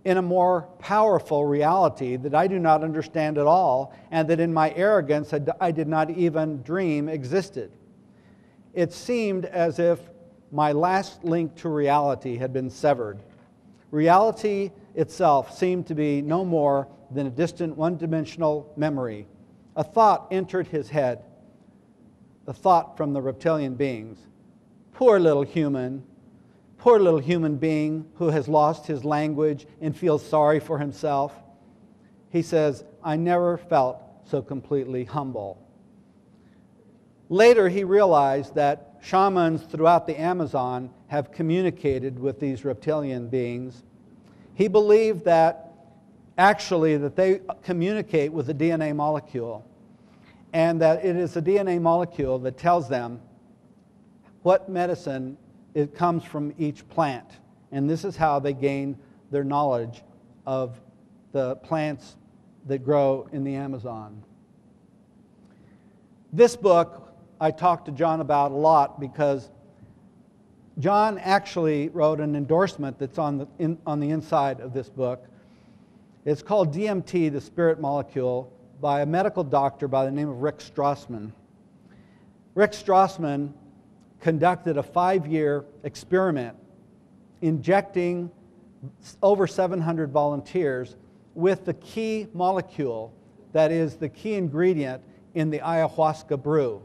in a more powerful reality that I do not understand at all, and that in my arrogance I did not even dream existed. It seemed as if my last link to reality had been severed. Reality itself seemed to be no more than a distant one-dimensional memory. A thought entered his head, a thought from the reptilian beings. Poor little human being who has lost his language and feels sorry for himself. He says, I never felt so completely humble. Later, he realized that shamans throughout the Amazon have communicated with these reptilian beings He believed that actually that they communicate with the DNA molecule, and that it is the DNA molecule that tells them what medicine it comes from each plant. And this is how they gain their knowledge of the plants that grow in the Amazon. This book I talked to John about a lot because John actually wrote an endorsement that's on the inside of this book. It's called DMT, the Spirit Molecule, by a medical doctor by the name of Rick Strassman. Rick Strassman conducted a 5-year experiment injecting over 700 volunteers with the key molecule that is the key ingredient in the ayahuasca brew.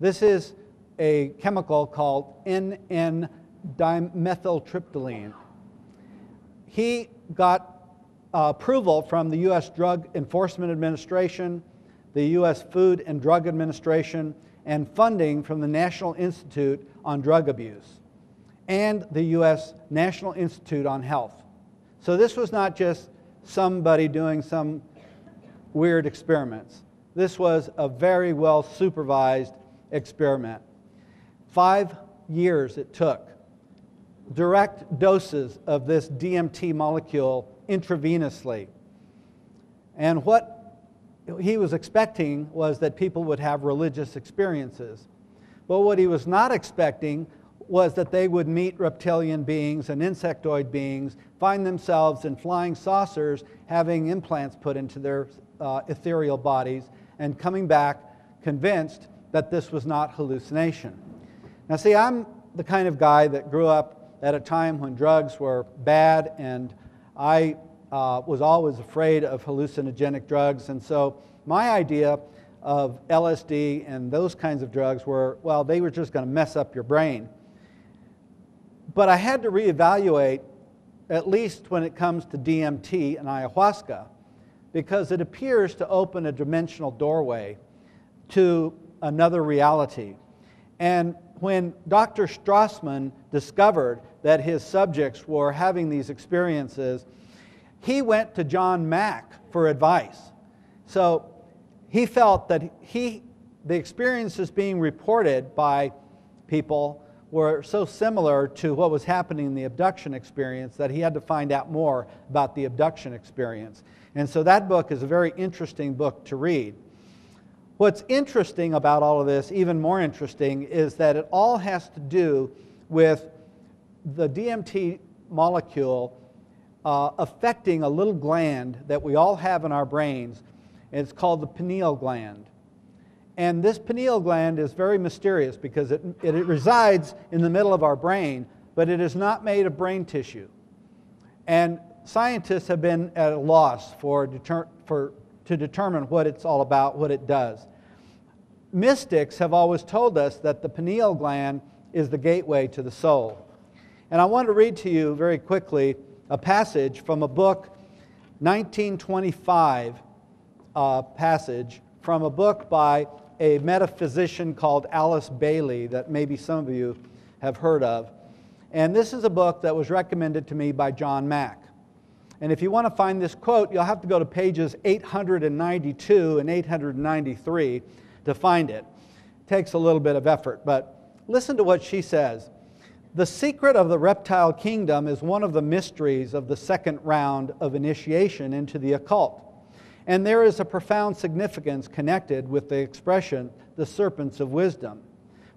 This is a chemical called N,N-dimethyltryptamine. He got approval from the U.S. Drug Enforcement Administration, the U.S. Food and Drug Administration, and funding from the National Institute on Drug Abuse and the U.S. National Institute on Health. So this was not just somebody doing some weird experiments. This was a very well supervised experiment. 5 years it took. Direct doses of this DMT molecule intravenously. And what he was expecting was that people would have religious experiences. But what he was not expecting was that they would meet reptilian beings and insectoid beings, find themselves in flying saucers, having implants put into their ethereal bodies, and coming back convinced that this was not hallucination. Now see, I'm the kind of guy that grew up at a time when drugs were bad, and I was always afraid of hallucinogenic drugs, and so my idea of LSD and those kinds of drugs were, well, they were just going to mess up your brain. But I had to reevaluate, at least when it comes to DMT and ayahuasca, because it appears to open a dimensional doorway to another reality. And when Dr. Strassman discovered that his subjects were having these experiences, he went to John Mack for advice. So he felt that the experiences being reported by people were so similar to what was happening in the abduction experience that he had to find out more about the abduction experience. And so that book is a very interesting book to read. What's interesting about all of this, even more interesting, is that it all has to do with the DMT molecule affecting a little gland that we all have in our brains. It's called the pineal gland. And this pineal gland is very mysterious because it resides in the middle of our brain, but it is not made of brain tissue. And scientists have been at a loss to determine what it's all about, what it does. Mystics have always told us that the pineal gland is the gateway to the soul. And I want to read to you very quickly a passage from a book, 1925 passage, from a book by a metaphysician called Alice Bailey that maybe some of you have heard of. And this is a book that was recommended to me by John Mack. And if you want to find this quote, you'll have to go to pages 892 and 893 to find it. It takes a little bit of effort, but listen to what she says. The secret of the reptile kingdom is one of the mysteries of the second round of initiation into the occult. And there is a profound significance connected with the expression, the serpents of wisdom,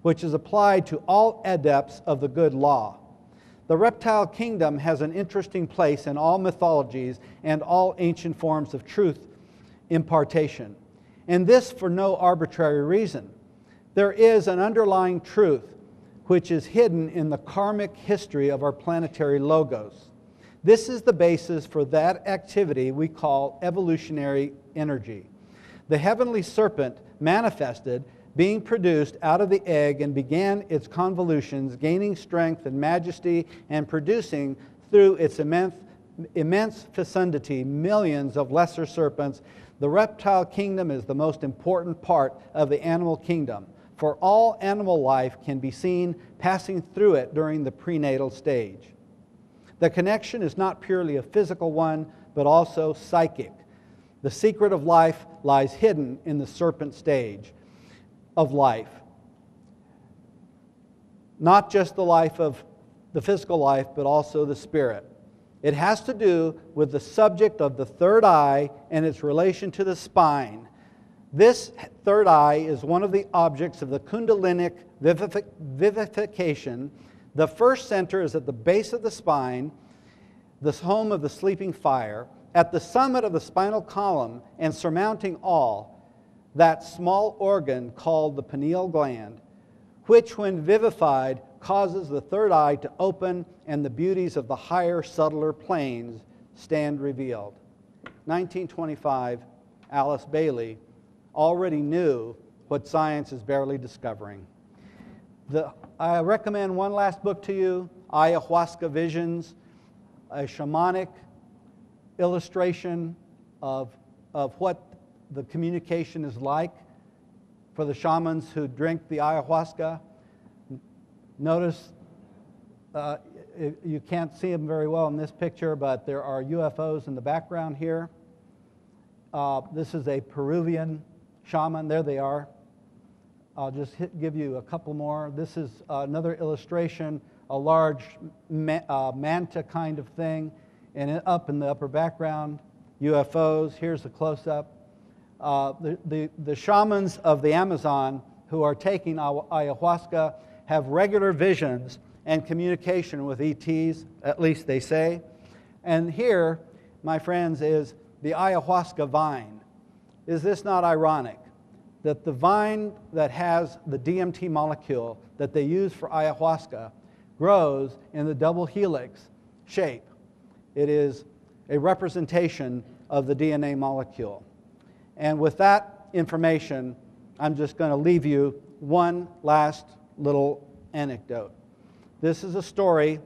which is applied to all adepts of the good law. The reptile kingdom has an interesting place in all mythologies and all ancient forms of truth impartation. And this for no arbitrary reason. There is an underlying truth which is hidden in the karmic history of our planetary logos. This is the basis for that activity we call evolutionary energy. The heavenly serpent manifested, being produced out of the egg, and began its convolutions, gaining strength and majesty, and producing through its immense fecundity millions of lesser serpents. The reptile kingdom is the most important part of the animal kingdom, for all animal life can be seen passing through it during the prenatal stage. The connection is not purely a physical one, but also psychic. The secret of life lies hidden in the serpent stage of life. Not just the life of the physical life, but also the spirit. It has to do with the subject of the third eye and its relation to the spine. This third eye is one of the objects of the Kundalinic vivification. The first center is at the base of the spine, the home of the sleeping fire, at the summit of the spinal column and surmounting all, that small organ called the pineal gland, which when vivified causes the third eye to open and the beauties of the higher, subtler planes stand revealed. 1925, Alice Bailey already knew what science is barely discovering. I recommend one last book to you, Ayahuasca Visions, a shamanic illustration of what the communication is like for the shamans who drink the ayahuasca. Notice you can't see them very well in this picture, but there are UFOs in the background here. This is a Peruvian shaman. There they are. I'll just give you a couple more. This is another illustration, a large manta kind of thing, and up in the upper background, UFOs. Here's a close-up. The shamans of the Amazon who are taking ayahuasca have regular visions and communication with ETs, at least they say. And here, my friends, is the ayahuasca vine. Is this not ironic? That the vine that has the DMT molecule that they use for ayahuasca grows in the double helix shape. It is a representation of the DNA molecule. And with that information, I'm just going to leave you one last little anecdote. This is a story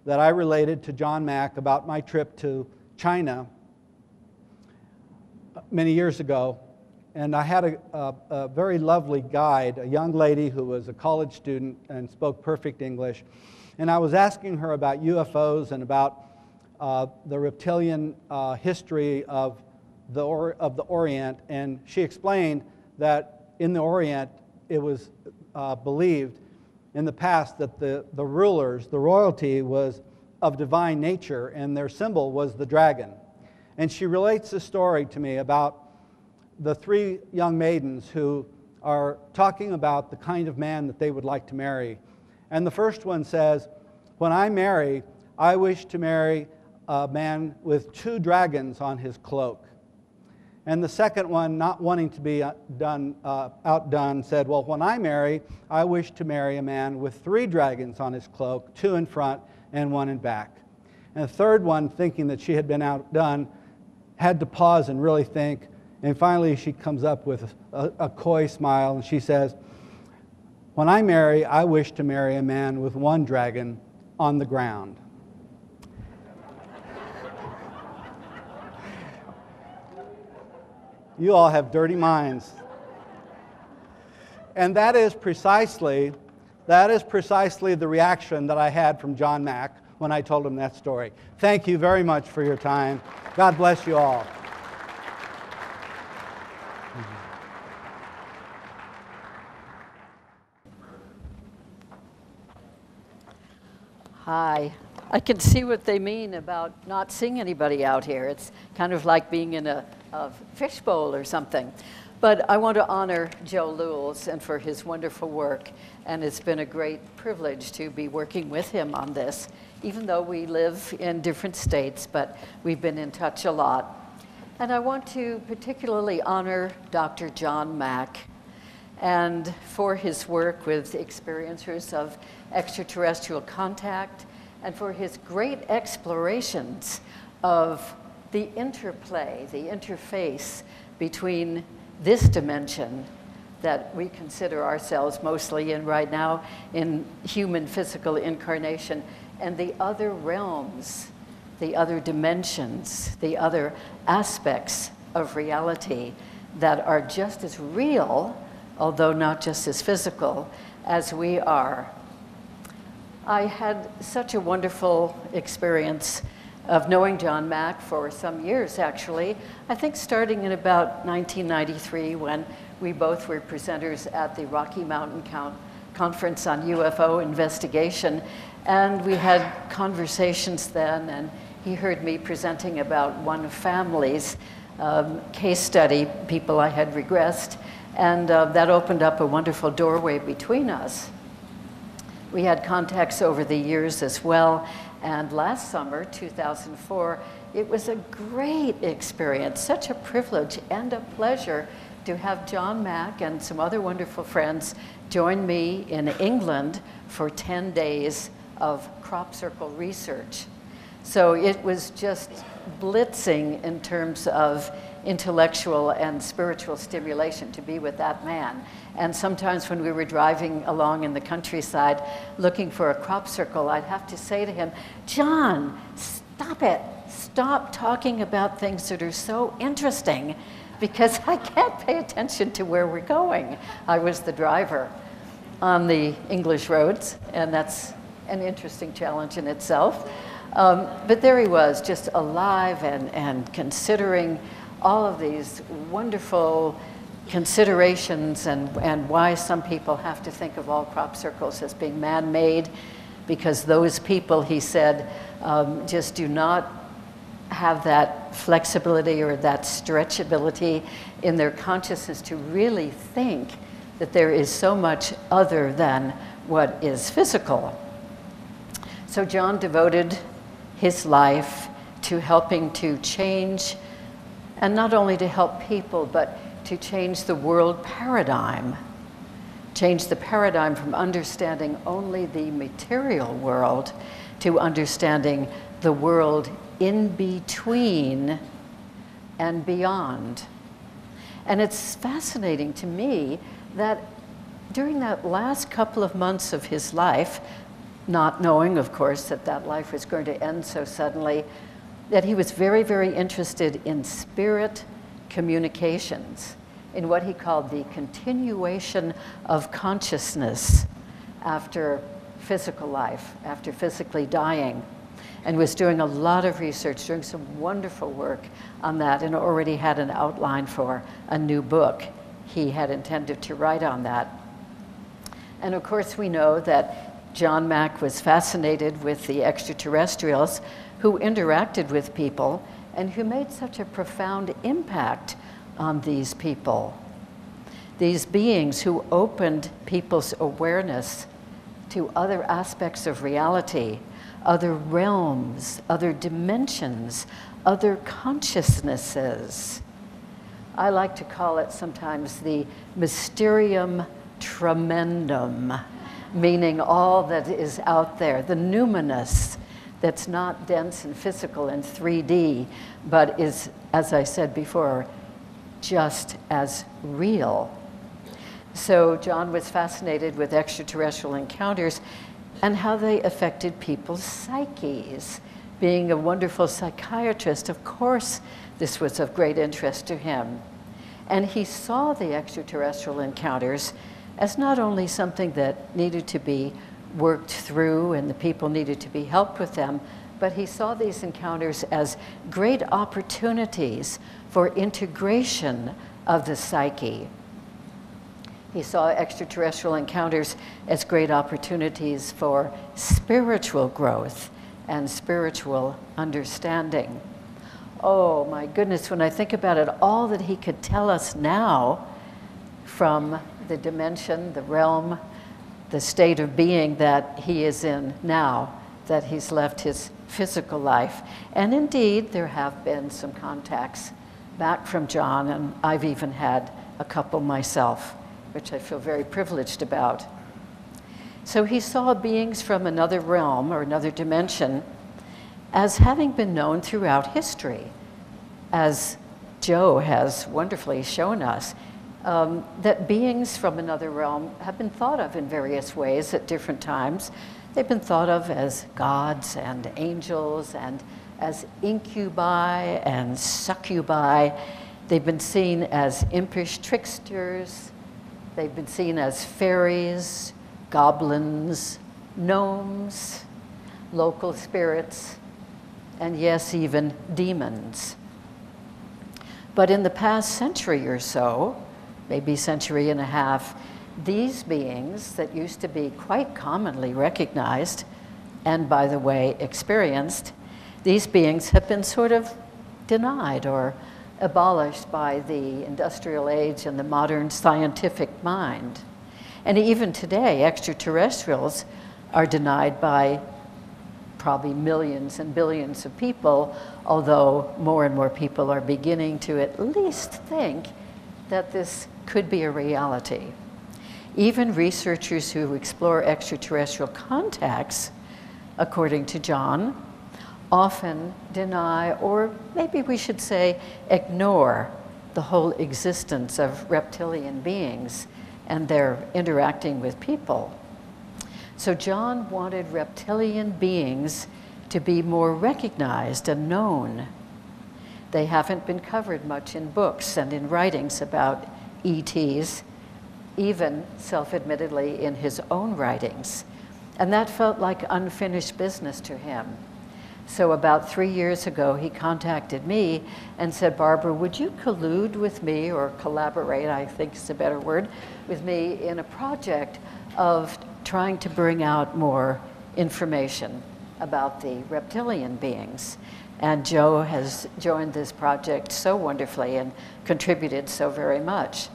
that I related to John Mack about my trip to China many years ago. And I had a very lovely guide, a young lady who was a college student and spoke perfect English. And I was asking her about UFOs and about the reptilian history of the Orient. And she explained that in the Orient, it was believed in the past that the rulers, the royalty, was of divine nature, and their symbol was the dragon. And she relates a story to me about the three young maidens who are talking about the kind of man that they would like to marry. And the first one says, "When I marry, I wish to marry a man with 2 dragons on his cloak." And the second one, not wanting to be outdone, said, "Well, when I marry, I wish to marry a man with 3 dragons on his cloak, 2 in front and 1 in back." And the third one, thinking that she had been outdone, had to pause and really think. And finally, she comes up with a coy smile, and she says, "When I marry, I wish to marry a man with 1 dragon on the ground." You all have dirty minds. And that is precisely the reaction that I had from John Mack when I told him that story. Thank you very much for your time. God bless you all. Hi. I can see what they mean about not seeing anybody out here. It's kind of like being in a fishbowl or something. But I want to honor Joe Lewels and for his wonderful work. And it's been a great privilege to be working with him on this, even though we live in different states, but we've been in touch a lot. And I want to particularly honor Dr. John Mack and for his work with experiencers of extraterrestrial contact, and for his great explorations of the interplay, the interface between this dimension that we consider ourselves mostly in right now, in human physical incarnation, and the other realms, the other dimensions, the other aspects of reality that are just as real, although not just as physical, as we are. I had such a wonderful experience of knowing John Mack for some years, actually. I think starting in about 1993, when we both were presenters at the Rocky Mountain Conference on UFO investigation. And we had conversations then, and he heard me presenting about one family's case study, people I had regressed, and that opened up a wonderful doorway between us. We had contacts over the years as well, and last summer, 2004, it was a great experience, such a privilege and a pleasure to have John Mack and some other wonderful friends join me in England for 10 days of crop circle research. So it was just blitzing in terms of intellectual and spiritual stimulation to be with that man. And sometimes when we were driving along in the countryside looking for a crop circle, I'd have to say to him, John, stop it. Stop talking about things that are so interesting, because I can't pay attention to where we're going. I was the driver on the English roads, and that's an interesting challenge in itself. But there he was, just alive and considering all of these wonderful considerations and why some people have to think of all crop circles as being man-made, because those people, he said, just do not have that flexibility or that stretchability in their consciousness to really think that there is so much other than what is physical. So John devoted his life to helping to change, and not only to help people, but to change the world paradigm. Change the paradigm from understanding only the material world to understanding the world in between and beyond. And it's fascinating to me that during that last couple of months of his life, not knowing, of course, that that life was going to end so suddenly, that he was very, very interested in spirit communications, in what he called the continuation of consciousness after physical life, after physically dying, and was doing a lot of research, doing some wonderful work on that, and already had an outline for a new book he had intended to write on that. And of course we know that John Mack was fascinated with the extraterrestrials who interacted with people and who made such a profound impact on these people. These beings who opened people's awareness to other aspects of reality, other realms, other dimensions, other consciousnesses. I like to call it sometimes the mysterium tremendum, meaning all that is out there, the numinous, that's not dense and physical and 3D, but is, as I said before, just as real. So John was fascinated with extraterrestrial encounters and how they affected people's psyches. Being a wonderful psychiatrist, of course, this was of great interest to him. And he saw the extraterrestrial encounters as not only something that needed to be worked through and the people needed to be helped with them, but he saw these encounters as great opportunities for integration of the psyche. He saw extraterrestrial encounters as great opportunities for spiritual growth and spiritual understanding. Oh my goodness, when I think about it, all that he could tell us now from the dimension, the realm, the state of being that he is in now, that he's left his physical life. And indeed, there have been some contacts back from John, and I've even had a couple myself, which I feel very privileged about. So he saw beings from another realm or another dimension as having been known throughout history, as Joe has wonderfully shown us, that beings from another realm have been thought of in various ways at different times. They've been thought of as gods and angels and as incubi and succubi. They've been seen as impish tricksters. They've been seen as fairies, goblins, gnomes, local spirits, and yes, even demons. But in the past century or so, maybe century and a half, these beings that used to be quite commonly recognized, and by the way, experienced, these beings have been sort of denied or abolished by the industrial age and the modern scientific mind. And even today, extraterrestrials are denied by probably millions and billions of people, although more and more people are beginning to at least think that this could be a reality. Even researchers who explore extraterrestrial contacts, according to John, often deny, or maybe we should say ignore, the whole existence of reptilian beings and their interacting with people. So John wanted reptilian beings to be more recognized and known. They haven't been covered much in books and in writings about ETs, even self-admittedly in his own writings. And that felt like unfinished business to him. So about 3 years ago, he contacted me and said, Barbara, would you collude with me, or collaborate, I think is a better word, with me in a project of trying to bring out more information about the reptilian beings? And Joe has joined this project so wonderfully and contributed so very much.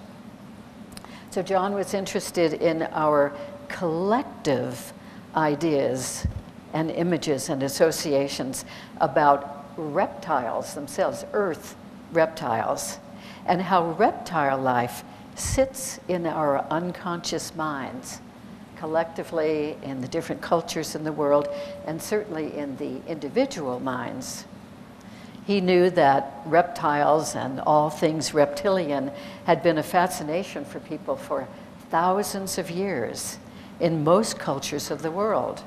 So John was interested in our collective ideas and images and associations about reptiles themselves, earth reptiles, and how reptile life sits in our unconscious minds, collectively in the different cultures in the world, and certainly in the individual minds. He knew that reptiles and all things reptilian had been a fascination for people for thousands of years in most cultures of the world.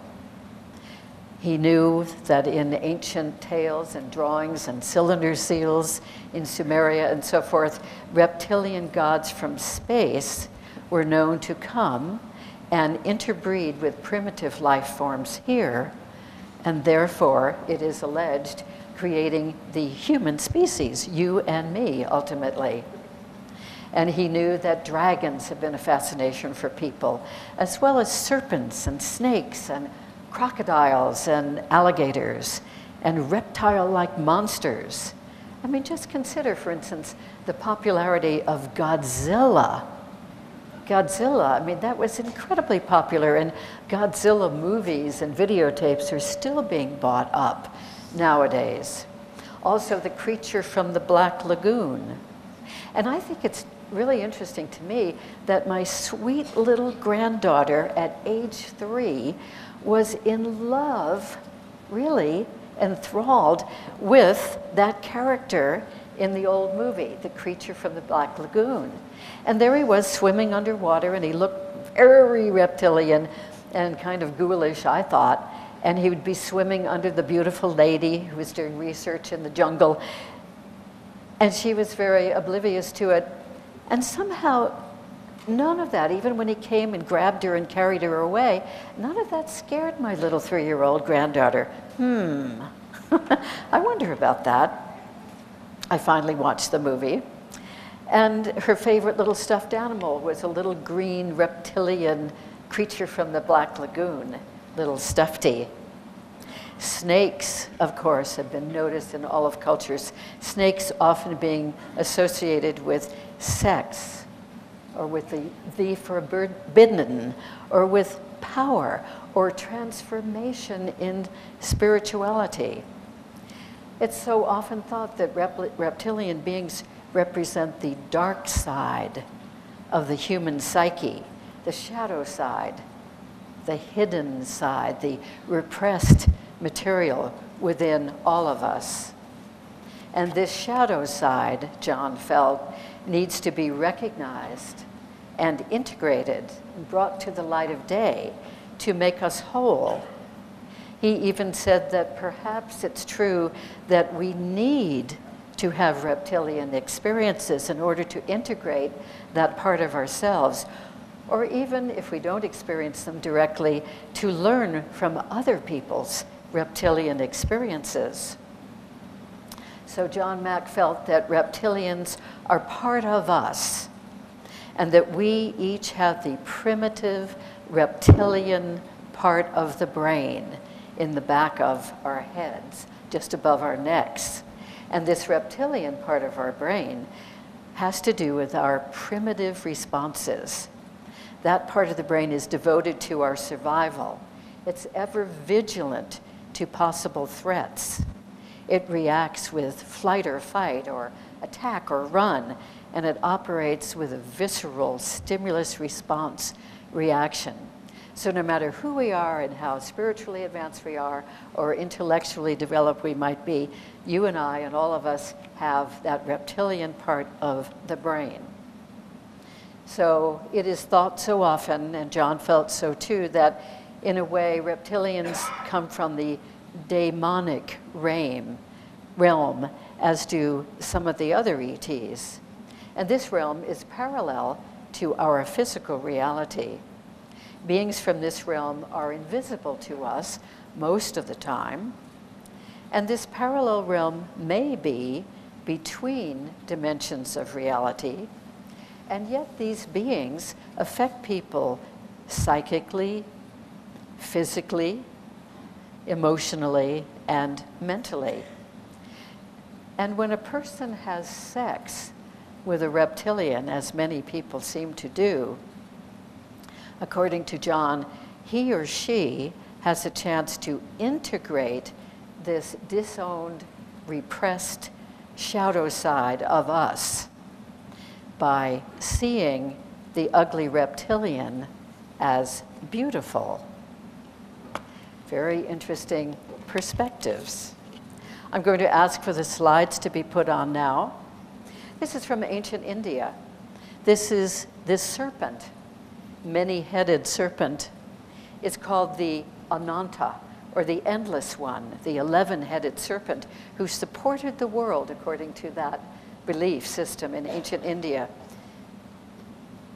He knew that in ancient tales and drawings and cylinder seals in Sumeria and so forth, reptilian gods from space were known to come and interbreed with primitive life forms here, and therefore, it is alleged, creating the human species, you and me, ultimately. And he knew that dragons have been a fascination for people, as well as serpents and snakes and crocodiles and alligators and reptile-like monsters. I mean, just consider, for instance, the popularity of Godzilla. Godzilla, I mean, that was incredibly popular, and Godzilla movies and videotapes are still being bought up nowadays. Also, the creature from the Black Lagoon. And I think it's really interesting to me that my sweet little granddaughter at age 3 was in love, really enthralled with that character in the old movie, the creature from the Black Lagoon. And there he was swimming underwater, and he looked very reptilian and kind of ghoulish, I thought. And he would be swimming under the beautiful lady who was doing research in the jungle. And she was very oblivious to it. And somehow, none of that, even when he came and grabbed her and carried her away, none of that scared my little 3-year-old granddaughter. I wonder about that. I finally watched the movie. And her favorite little stuffed animal was a little green reptilian creature from the Black Lagoon, little stuffy. Snakes, of course, have been noticed in all of cultures. Snakes often being associated with sex, or with the forbidden, or with power, or transformation in spirituality. It's so often thought that reptilian beings represent the dark side of the human psyche, the shadow side, the hidden side, the repressed material within all of us. And this shadow side, John felt, needs to be recognized and integrated and brought to the light of day to make us whole. He even said that perhaps it's true that we need to have reptilian experiences in order to integrate that part of ourselves, or even if we don't experience them directly, to learn from other people's reptilian experiences. So John Mack felt that reptilians are part of us, and that we each have the primitive reptilian part of the brain in the back of our heads, just above our necks. And this reptilian part of our brain has to do with our primitive responses. That part of the brain is devoted to our survival. It's ever vigilant to possible threats. It reacts with flight or fight, or attack or run, and it operates with a visceral stimulus response reaction. So no matter who we are and how spiritually advanced we are or intellectually developed we might be, you and I and all of us have that reptilian part of the brain. So it is thought so often, and John felt so too, that in a way reptilians come from the demonic realm, as do some of the other ETs. And this realm is parallel to our physical reality. Beings from this realm are invisible to us most of the time, and this parallel realm may be between dimensions of reality, and yet these beings affect people psychically, physically, emotionally, and mentally. And when a person has sex with a reptilian, as many people seem to do, according to John, he or she has a chance to integrate this disowned, repressed shadow side of us by seeing the ugly reptilian as beautiful. Very interesting perspectives. I'm going to ask for the slides to be put on now. This is from ancient India. This is this serpent, many-headed serpent. It's called the Ananta, or the Endless One, the 11-headed serpent who supported the world according to that belief system in ancient India.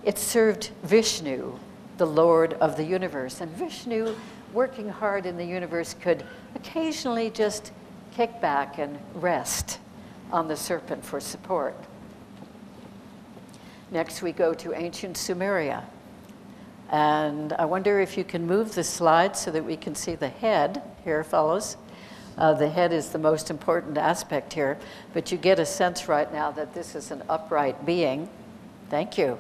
It served Vishnu, the Lord of the universe. And Vishnu, working hard in the universe, could occasionally just kick back and rest on the serpent for support. Next we go to ancient Sumeria. And I wonder if you can move the slide so that we can see the head here, fellows. The head is the most important aspect here, but you get a sense right now that this is an upright being. Thank you.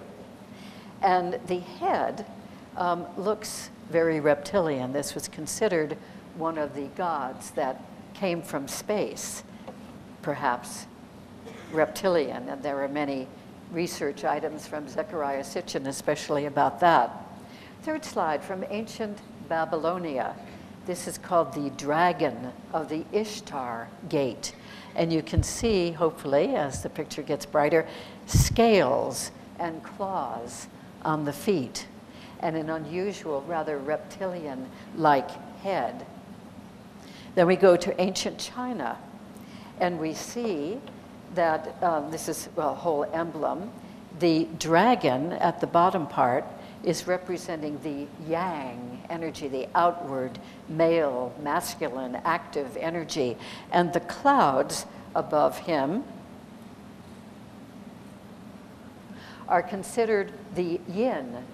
And the head looks very reptilian. This was considered one of the gods that came from space, perhaps reptilian, and there are many research items from Zecharia Sitchin especially about that. Third slide, from ancient Babylonia. This is called the dragon of the Ishtar gate. And you can see, hopefully, as the picture gets brighter, scales and claws on the feet, and an unusual, rather reptilian-like head. Then we go to ancient China, and we see that this is a whole emblem. The dragon at the bottom part is representing the yang energy, the outward, male, masculine, active energy. And the clouds above him are considered the yin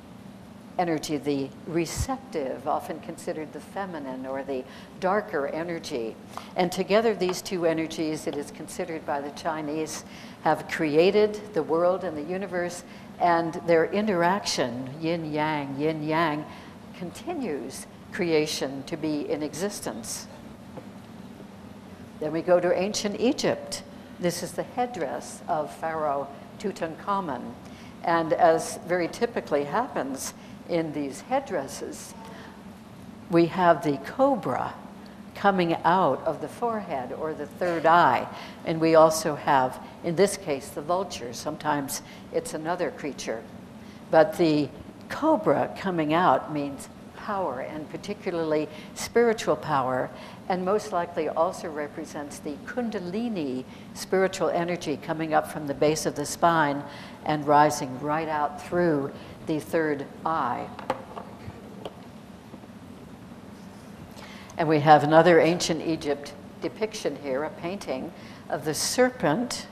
energy, the receptive, often considered the feminine or the darker energy. And together these two energies, it is considered by the Chinese, have created the world and the universe, and their interaction, yin-yang, continues creation to be in existence. Then we go to ancient Egypt. This is the headdress of Pharaoh Tutankhamun. And as very typically happens in these headdresses, we have the cobra coming out of the forehead or the third eye. And we also have, in this case, the vulture. Sometimes it's another creature. But the cobra coming out means power, and particularly spiritual power, and most likely also represents the kundalini spiritual energy coming up from the base of the spine and rising right out through the third eye. And we have another ancient Egypt depiction here, a painting of the serpent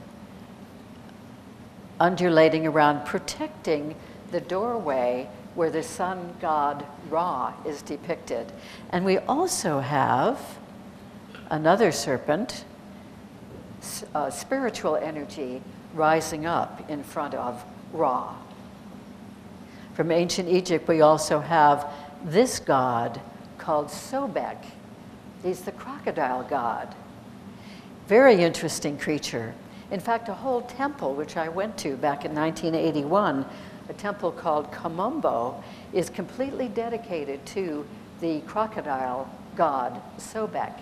undulating around, protecting the doorway where the sun god Ra is depicted. And we also have another serpent, spiritual energy rising up in front of Ra. From ancient Egypt, we also have this god called Sobek. He's the crocodile god. Very interesting creature. In fact, a whole temple, which I went to back in 1981, a temple called Kamombo, is completely dedicated to the crocodile god Sobek.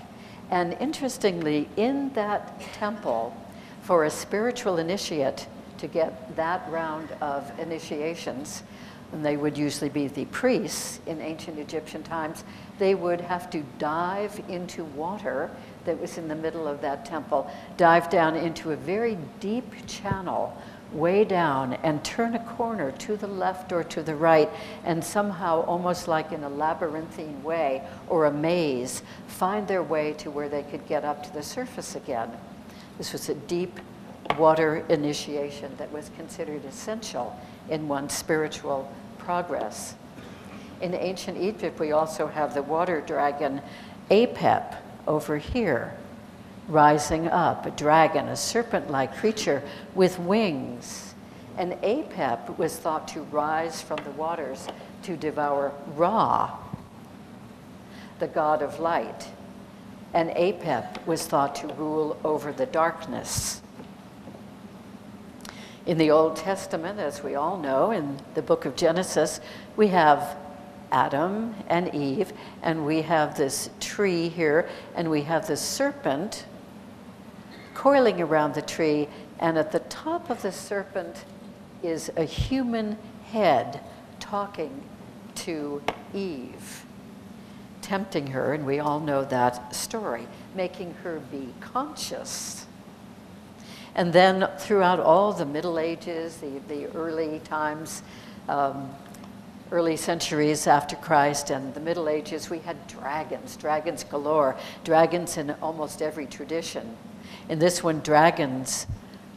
And interestingly, in that temple, for a spiritual initiate to get that round of initiations, and they would usually be the priests in ancient Egyptian times, they would have to dive into water that was in the middle of that temple, dive down into a very deep channel way down and turn a corner to the left or to the right, and somehow, almost like in a labyrinthine way or a maze, find their way to where they could get up to the surface again. This was a deep water initiation that was considered essential in one's spiritual progress. In ancient Egypt, we also have the water dragon Apep over here, rising up, a dragon, a serpent-like creature with wings. And Apep was thought to rise from the waters to devour Ra, the god of light. And Apep was thought to rule over the darkness. In the Old Testament, as we all know, in the book of Genesis, we have Adam and Eve, and we have this tree here, and we have the serpent coiling around the tree, and at the top of the serpent is a human head talking to Eve, tempting her, and we all know that story, making her be conscious. And then throughout all the Middle Ages, the early times, early centuries after Christ and the Middle Ages, we had dragons galore, dragons in almost every tradition. In this one, dragons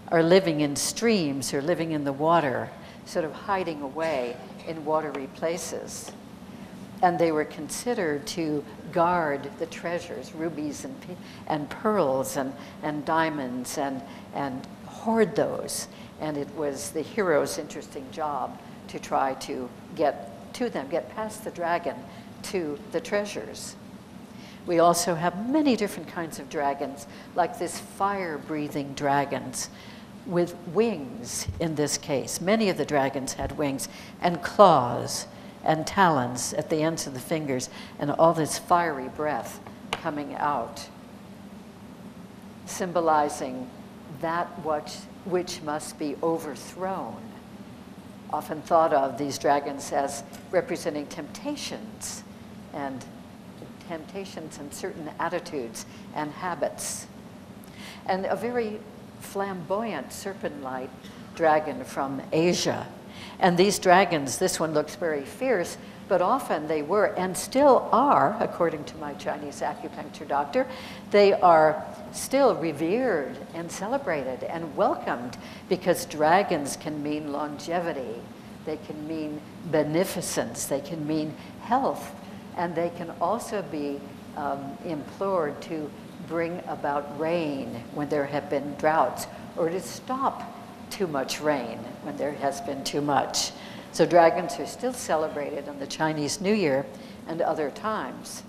are living in streams or living in the water, sort of hiding away in watery places. And they were considered to guard the treasures, rubies and pearls and diamonds, and hoard those. And it was the hero's interesting job to try to get to them, get past the dragon to the treasures. We also have many different kinds of dragons, like this fire-breathing dragons with wings in this case. Many of the dragons had wings and claws and talons at the ends of the fingers, and all this fiery breath coming out, symbolizing that which must be overthrown. Often thought of these dragons as representing temptations and certain attitudes and habits. And a very flamboyant serpent-like dragon from Asia. And these dragons, this one looks very fierce, but often they were and still are, according to my Chinese acupuncture doctor, they are still revered and celebrated and welcomed, because dragons can mean longevity, they can mean beneficence, they can mean health, and they can also be implored to bring about rain when there have been droughts, or to stop too much rain when there has been too much. So dragons are still celebrated on the Chinese New Year and other times.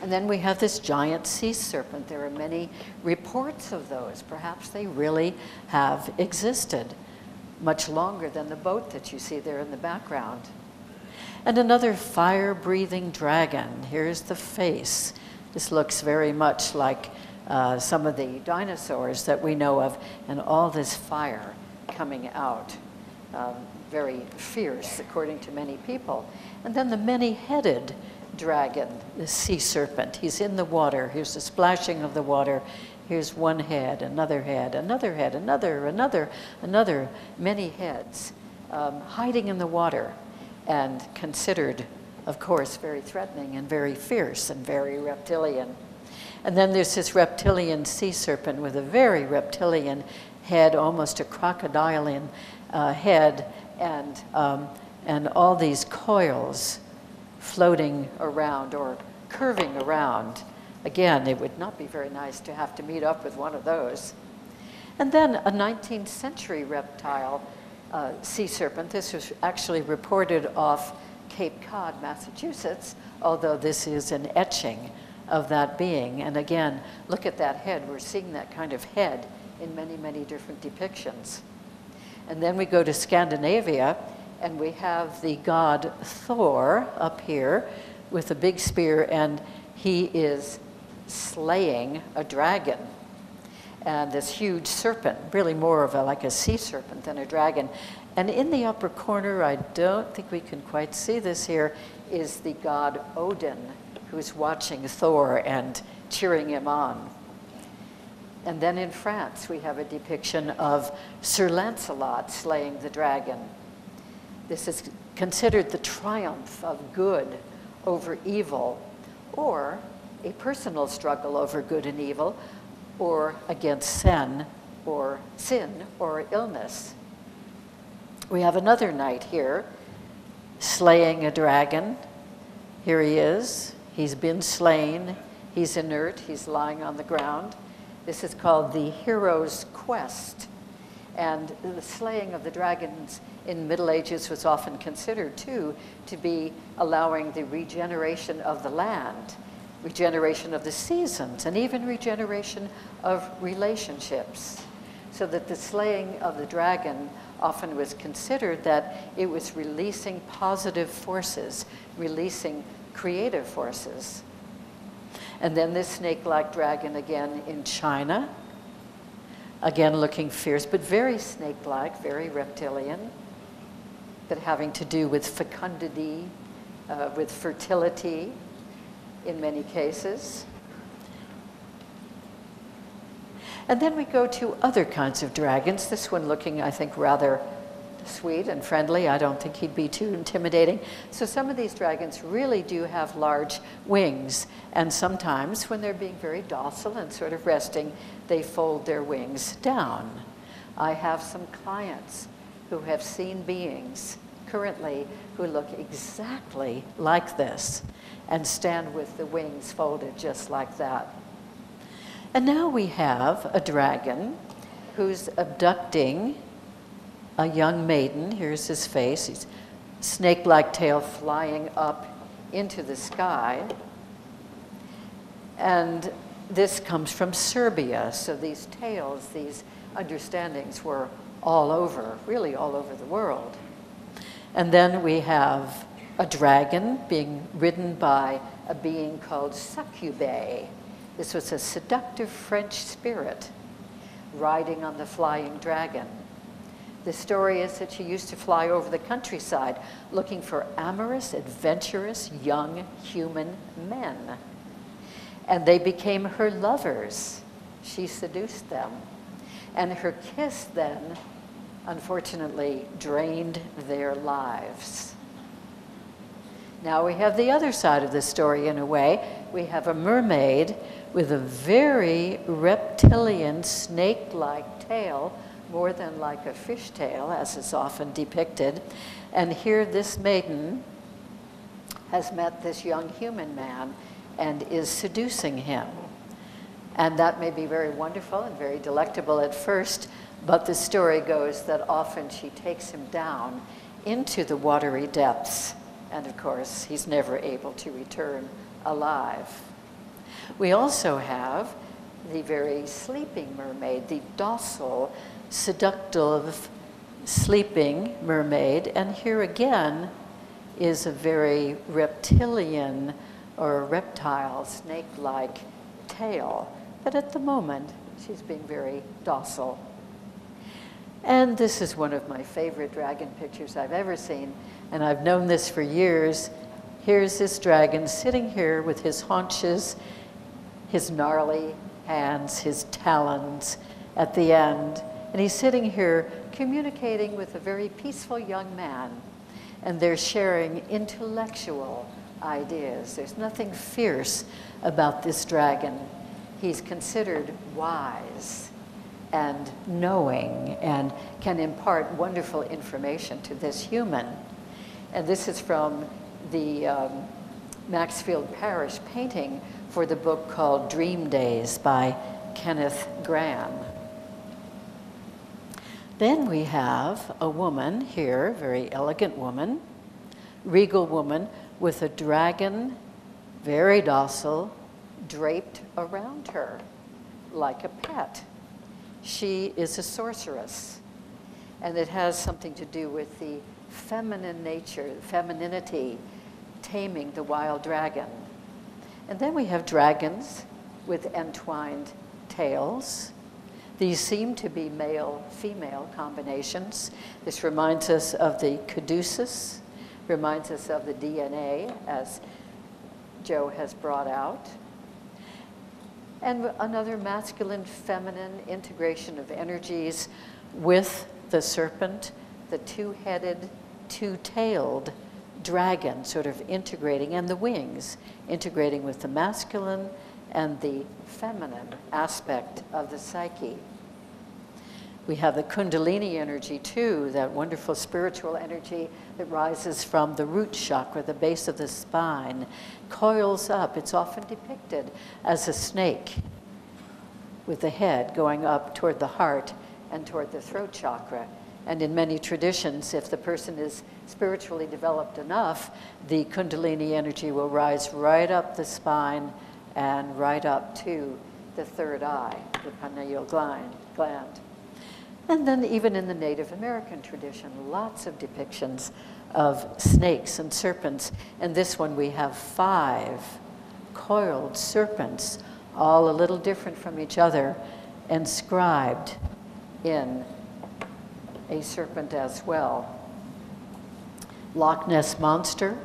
And then we have this giant sea serpent. There are many reports of those. Perhaps they really have existed much longer than the boat that you see there in the background. And another fire-breathing dragon. Here's the face. This looks very much like some of the dinosaurs that we know of, and all this fire coming out. Very fierce, according to many people. And then the many-headed dragon, the sea serpent. He's in the water. Here's the splashing of the water. Here's one head, another head, another head, another, many heads. hiding in the water and considered, of course, very threatening and very fierce and very reptilian. And then there's this reptilian sea serpent with a very reptilian head, almost a crocodilian head, and all these coils floating around or curving around. Again, it would not be very nice to have to meet up with one of those. And then a 19th century reptile sea serpent. This was actually reported off Cape Cod, Massachusetts, although this is an etching of that being. And again, look at that head. We're seeing that kind of head in many, many different depictions. And then we go to Scandinavia, and we have the god Thor up here with a big spear, and he is slaying a dragon. And this huge serpent, really more of like a sea serpent than a dragon. And in the upper corner, I don't think we can quite see this here, is the god Odin, who's watching Thor and cheering him on. And then in France, we have a depiction of Sir Lancelot slaying the dragon. This is considered the triumph of good over evil, or a personal struggle over good and evil, or against sin or illness. We have another knight here slaying a dragon. Here he is. He's been slain. He's inert. He's lying on the ground. This is called the hero's quest. And the slaying of the dragons in Middle Ages was often considered, too, to be allowing the regeneration of the land, regeneration of the seasons, and even regeneration of relationships. So that the slaying of the dragon often was considered that it was releasing positive forces, releasing creative forces. And then this snake-like dragon again in China, again looking fierce, but very snake-like, very reptilian, but having to do with fecundity, with fertility in many cases. And then we go to other kinds of dragons. This one looking, I think, rather sweet and friendly. I don't think he'd be too intimidating. So some of these dragons really do have large wings. And sometimes when they're being very docile and sort of resting, they fold their wings down. I have some clients who have seen beings currently who look exactly like this and stand with the wings folded just like that. And now we have a dragon who's abducting a young maiden. Here's his face. He's snake-like tail flying up into the sky. And this comes from Serbia. So these tales, these understandings were all over, really all over the world. And then we have a dragon being ridden by a being called Succubé. This was a seductive French spirit riding on the flying dragon. The story is that she used to fly over the countryside looking for amorous, adventurous, young human men. And they became her lovers. She seduced them. And her kiss then, unfortunately, drained their lives. Now we have the other side of the story in a way. We have a mermaid with a very reptilian, snake-like tail, more than like a fish tail, as is often depicted. And here this maiden has met this young human man and is seducing him. And that may be very wonderful and very delectable at first, but the story goes that often she takes him down into the watery depths. And of course, he's never able to return alive. We also have the very sleeping mermaid, the docile, seductive, sleeping mermaid. And here again is a very reptilian or reptile, snake-like tail. But at the moment, she's being very docile. And this is one of my favorite dragon pictures I've ever seen. And I've known this for years. Here's this dragon sitting here with his haunches, his gnarly hands, his talons at the end. And he's sitting here communicating with a very peaceful young man, and they're sharing intellectual ideas. There's nothing fierce about this dragon. He's considered wise and knowing and can impart wonderful information to this human. And this is from the Maxfield Parrish painting for the book called Dream Days by Kenneth Graham. Then we have a woman here, very elegant woman, regal woman, with a dragon, very docile, draped around her like a pet. She is a sorceress, and it has something to do with the feminine nature, femininity, taming the wild dragon. And then we have dragons with entwined tails. These seem to be male-female combinations. This reminds us of the caduceus, reminds us of the DNA, as Joe has brought out. And another masculine-feminine integration of energies with the serpent, the two-headed, two-tailed dragon sort of integrating, and the wings integrating with the masculine and the feminine aspect of the psyche. We have the Kundalini energy too, that wonderful spiritual energy that rises from the root chakra, the base of the spine, coils up. It's often depicted as a snake with the head going up toward the heart and toward the throat chakra. And in many traditions, if the person is spiritually developed enough, the Kundalini energy will rise right up the spine and right up to the third eye, the pineal gland. And then even in the Native American tradition, lots of depictions of snakes and serpents. And this one we have 5 coiled serpents, all a little different from each other, inscribed in a serpent as well. Loch Ness Monster,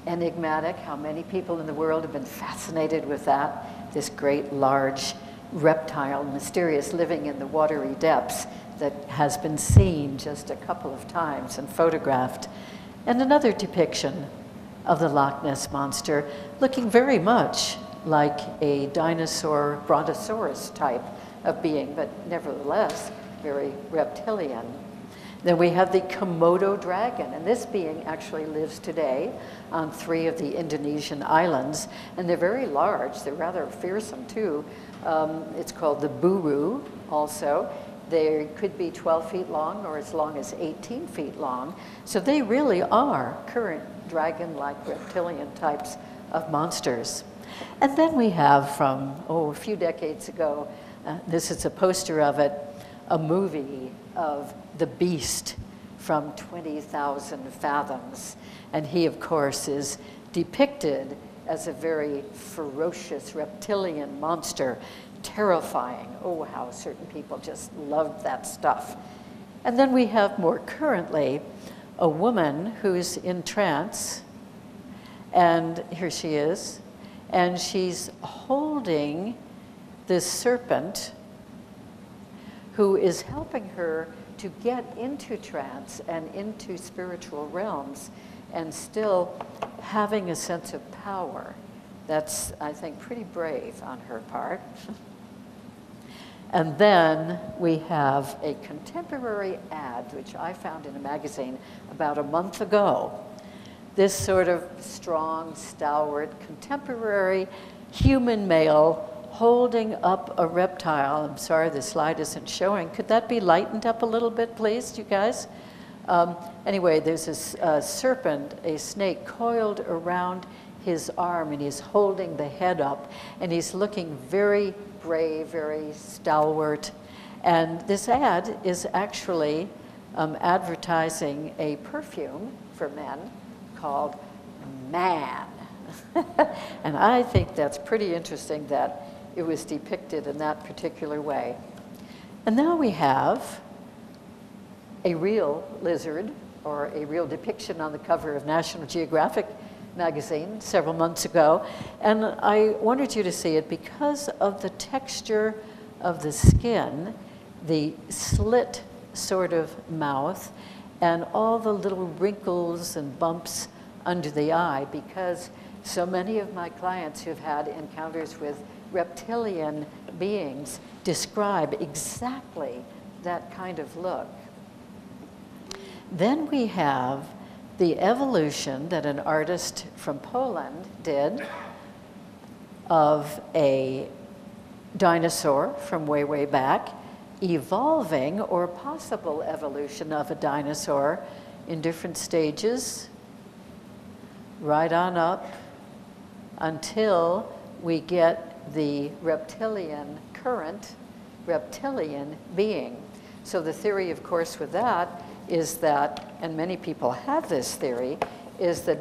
enigmatic. How many people in the world have been fascinated with that? This great, large reptile, mysterious, living in the watery depths that has been seen just a couple of times and photographed. And another depiction of the Loch Ness Monster, looking very much like a dinosaur, brontosaurus type of being, but nevertheless very reptilian. Then we have the Komodo dragon, and this being actually lives today on 3 of the Indonesian islands, and they're very large. They're rather fearsome too. It's called the buru also. They could be 12 feet long or as long as 18 feet long. So they really are current dragon-like reptilian types of monsters. And then we have from, a few decades ago, this is a poster of it, a movie of the beast from 20,000 Fathoms. And he, of course, is depicted as a very ferocious reptilian monster, terrifying. Oh, how certain people just loved that stuff. And then we have more currently a woman who's in trance, and here she is, and she's holding this serpent who is helping her to get into trance and into spiritual realms and still having a sense of power. That's, I think, pretty brave on her part. And then we have a contemporary ad, which I found in a magazine about a month ago. This sort of strong, stalwart, contemporary human male holding up a reptile. I'm sorry the slide isn't showing. Could that be lightened up a little bit, please, you guys? Anyway, there's this serpent, a snake, coiled around his arm, and he's holding the head up, and he's looking very brave, very stalwart. And this ad is actually advertising a perfume for men called Man. And I think that's pretty interesting that it was depicted in that particular way. And now we have a real lizard, or a real depiction on the cover of National Geographic magazine several months ago. And I wanted you to see it because of the texture of the skin, the slit sort of mouth and all the little wrinkles and bumps under the eye, because so many of my clients who've had encounters with reptilian beings describe exactly that kind of look. Then we have the evolution that an artist from Poland did of a dinosaur from way, way back, evolving, or possible evolution of a dinosaur in different stages, right on up until we get the current reptilian being. So the theory, of course, with that is that, and many people have this theory, is that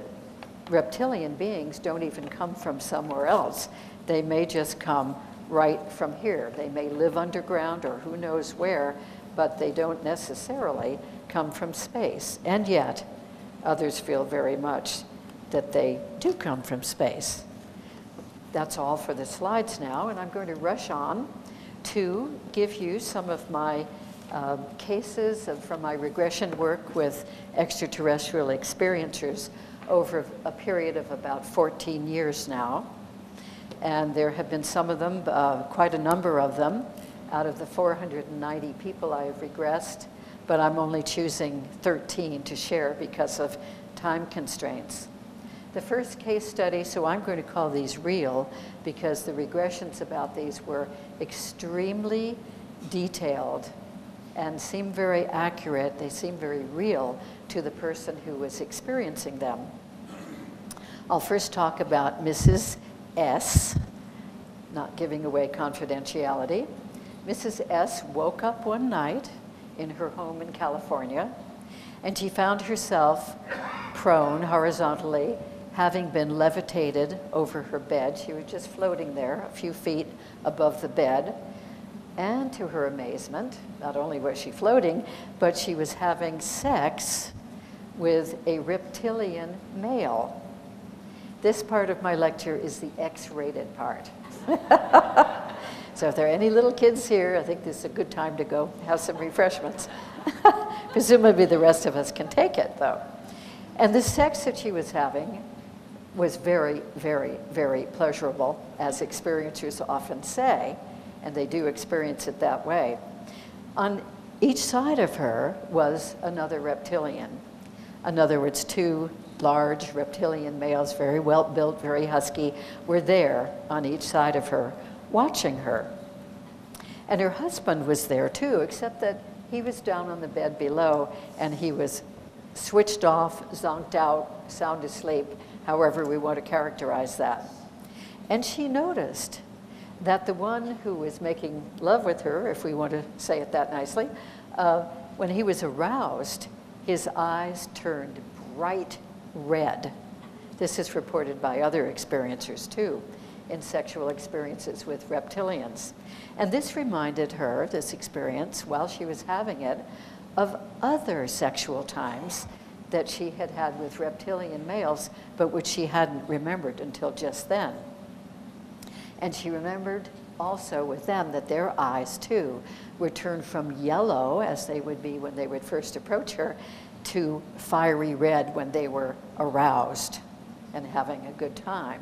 reptilian beings don't even come from somewhere else. They may just come right from here. They may live underground or who knows where, but they don't necessarily come from space. And yet, others feel very much that they do come from space. That's all for the slides now, and I'm going to rush on to give you some of my cases from my regression work with extraterrestrial experiencers over a period of about 14 years now. And there have been some of them, quite a number of them, out of the 490 people I have regressed, but I'm only choosing 13 to share because of time constraints. The first case study, so I'm going to call these real because the regressions about these were extremely detailed and seem very accurate. They seem very real to the person who was experiencing them. I'll first talk about Mrs. S, not giving away confidentiality. Mrs. S woke up one night in her home in California, and she found herself prone horizontally, having been levitated over her bed. She was just floating there a few feet above the bed. And to her amazement, not only was she floating, but she was having sex with a reptilian male. This part of my lecture is the X-rated part. So if there are any little kids here, I think this is a good time to go have some refreshments. Presumably the rest of us can take it, though. And the sex that she was having was very, very, very pleasurable, as experiencers often say, and they do experience it that way. On each side of her was another reptilian. In other words, two large reptilian males, very well built, very husky, were there on each side of her, watching her. And her husband was there too, except that he was down on the bed below and he was switched off, zonked out, sound asleep, however we want to characterize that. And she noticed that the one who was making love with her, if we want to say it that nicely, when he was aroused, his eyes turned bright red. This is reported by other experiencers too, in sexual experiences with reptilians. And this reminded her, this experience, while she was having it, of other sexual times that she had had with reptilian males, but which she hadn't remembered until just then. And she remembered also with them that their eyes too were turned from yellow, as they would be when they would first approach her, to fiery red when they were aroused and having a good time.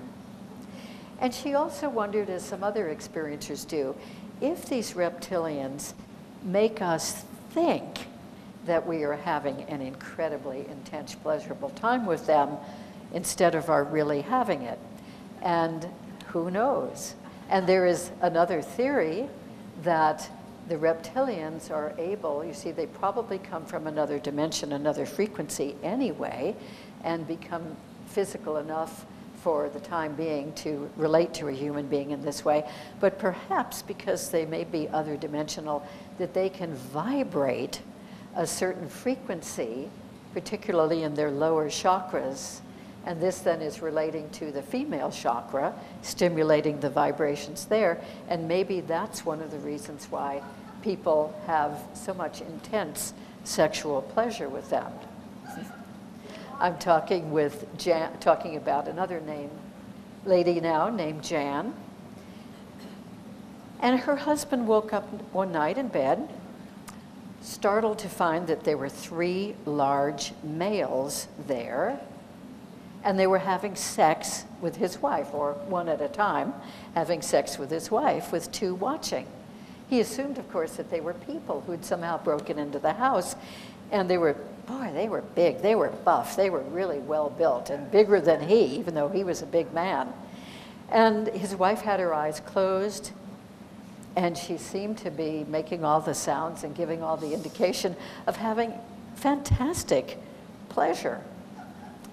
And she also wondered, as some other experiencers do, if these reptilians make us think that we are having an incredibly intense, pleasurable time with them instead of our really having it. And who knows? And there is another theory that the reptilians are able, you see, they probably come from another dimension, another frequency anyway, and become physical enough for the time being to relate to a human being in this way, but perhaps because they may be other dimensional, that they can vibrate a certain frequency, particularly in their lower chakras, and this then is relating to the female chakra, stimulating the vibrations there, and maybe that's one of the reasons why people have so much intense sexual pleasure with them. I'm talking about another lady now named Jan. And her husband woke up one night in bed startled to find that there were 3 large males there, and they were having sex with his wife, or one at a time, having sex with his wife, with 2 watching. He assumed, of course, that they were people who'd somehow broken into the house, and they were, boy, they were big, they were buff, they were really well built, and bigger than he, even though he was a big man. And his wife had her eyes closed, and she seemed to be making all the sounds and giving all the indication of having fantastic pleasure.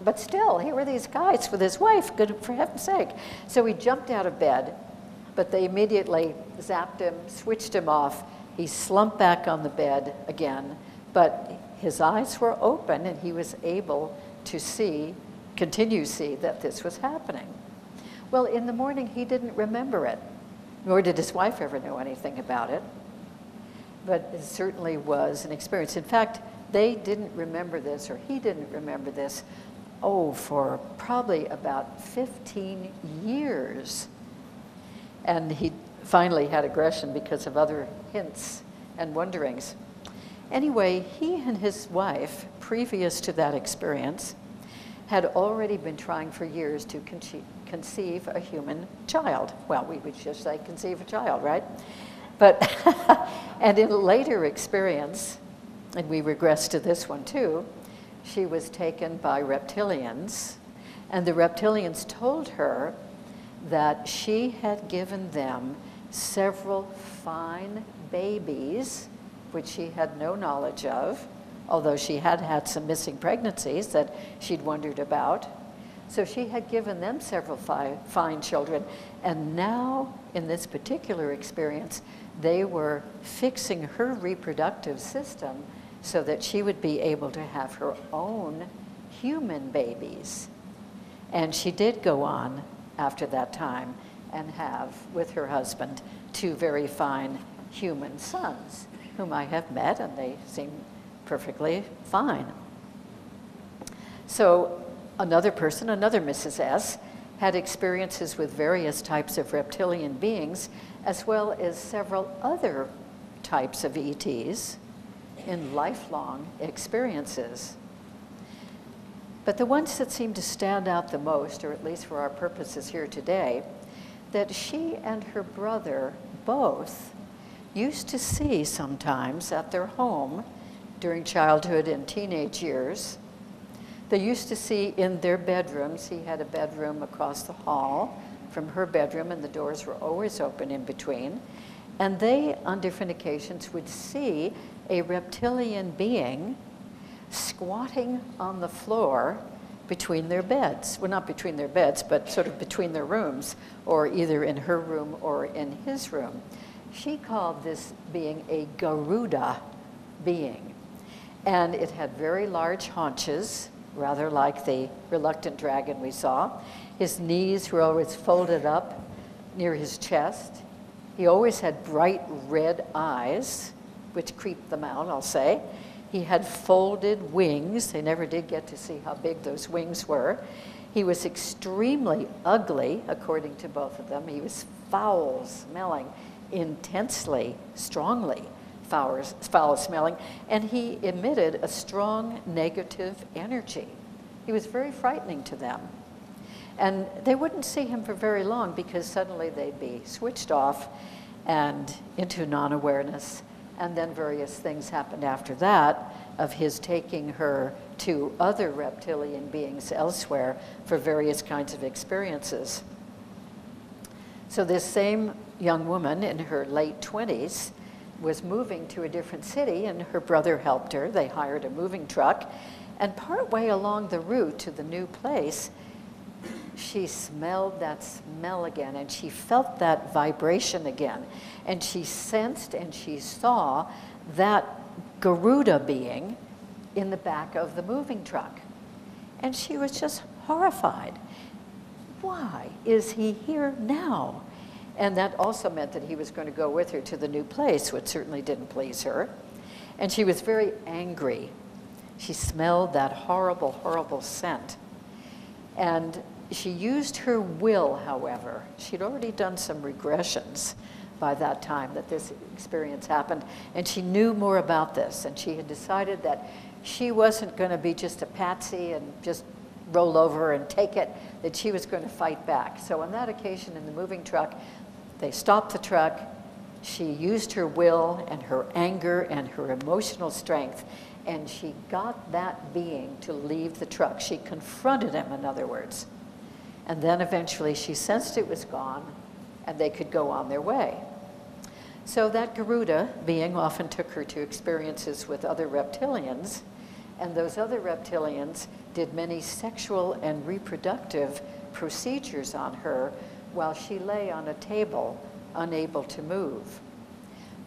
But still, here were these guys with his wife, good for heaven's sake. So he jumped out of bed, but they immediately zapped him, switched him off. He slumped back on the bed again, but his eyes were open and he was able to see, continue to see that this was happening. Well, in the morning, he didn't remember it, nor did his wife ever know anything about it. But it certainly was an experience. In fact, they didn't remember this, or he didn't remember this, for probably about 15 years. And he finally had aggression because of other hints and wonderings. Anyway, he and his wife, previous to that experience, had already been trying for years to conceive a human child. Well, we would just say conceive a child, right? But, and in a later experience, and we regress to this one too, she was taken by reptilians, and the reptilians told her that she had given them several fine babies, which she had no knowledge of, although she had had some missing pregnancies that she'd wondered about. So she had given them several fine children, and now in this particular experience, they were fixing her reproductive system so that she would be able to have her own human babies. And she did go on after that time and have, with her husband, 2 very fine human sons, whom I have met, and they seem perfectly fine. So another person, another Mrs. S., had experiences with various types of reptilian beings, as well as several other types of ETs in lifelong experiences. But the ones that seem to stand out the most, or at least for our purposes here today, that she and her brother both used to see sometimes at their home during childhood and teenage years. They used to see in their bedrooms. He had a bedroom across the hall from her bedroom, and the doors were always open in between. And they, on different occasions, would see a reptilian being squatting on the floor between their beds. Well, not between their beds, but sort of between their rooms, or either in her room or in his room. She called this being a Garuda being. And it had very large haunches, rather like the reluctant dragon we saw. His knees were always folded up near his chest. He always had bright red eyes, which creeped them out, I'll say. He had folded wings. They never did get to see how big those wings were. He was extremely ugly, according to both of them. He was foul smelling, intensely, strongly foul smelling, and he emitted a strong negative energy. He was very frightening to them. And they wouldn't see him for very long because suddenly they'd be switched off and into non-awareness. And then various things happened after that of his taking her to other reptilian beings elsewhere for various kinds of experiences. So this same young woman in her late 20s was moving to a different city, and her brother helped her. They hired a moving truck, and partway along the route to the new place, she smelled that smell again, and she felt that vibration again, and she sensed and she saw that Garuda being in the back of the moving truck. And she was just horrified. Why is he here now? And that also meant that he was going to go with her to the new place, which certainly didn't please her. And she was very angry. She smelled that horrible, horrible scent. And she used her will, however. She'd already done some regressions by that time that this experience happened, and she knew more about this, and she had decided that she wasn't going to be just a patsy and just roll over and take it, that she was going to fight back. So on that occasion in the moving truck, they stopped the truck. She used her will and her anger and her emotional strength, and she got that being to leave the truck. She confronted him, in other words. And then eventually she sensed it was gone, and they could go on their way. So that Garuda being often took her to experiences with other reptilians, and those other reptilians did many sexual and reproductive procedures on her while she lay on a table, unable to move.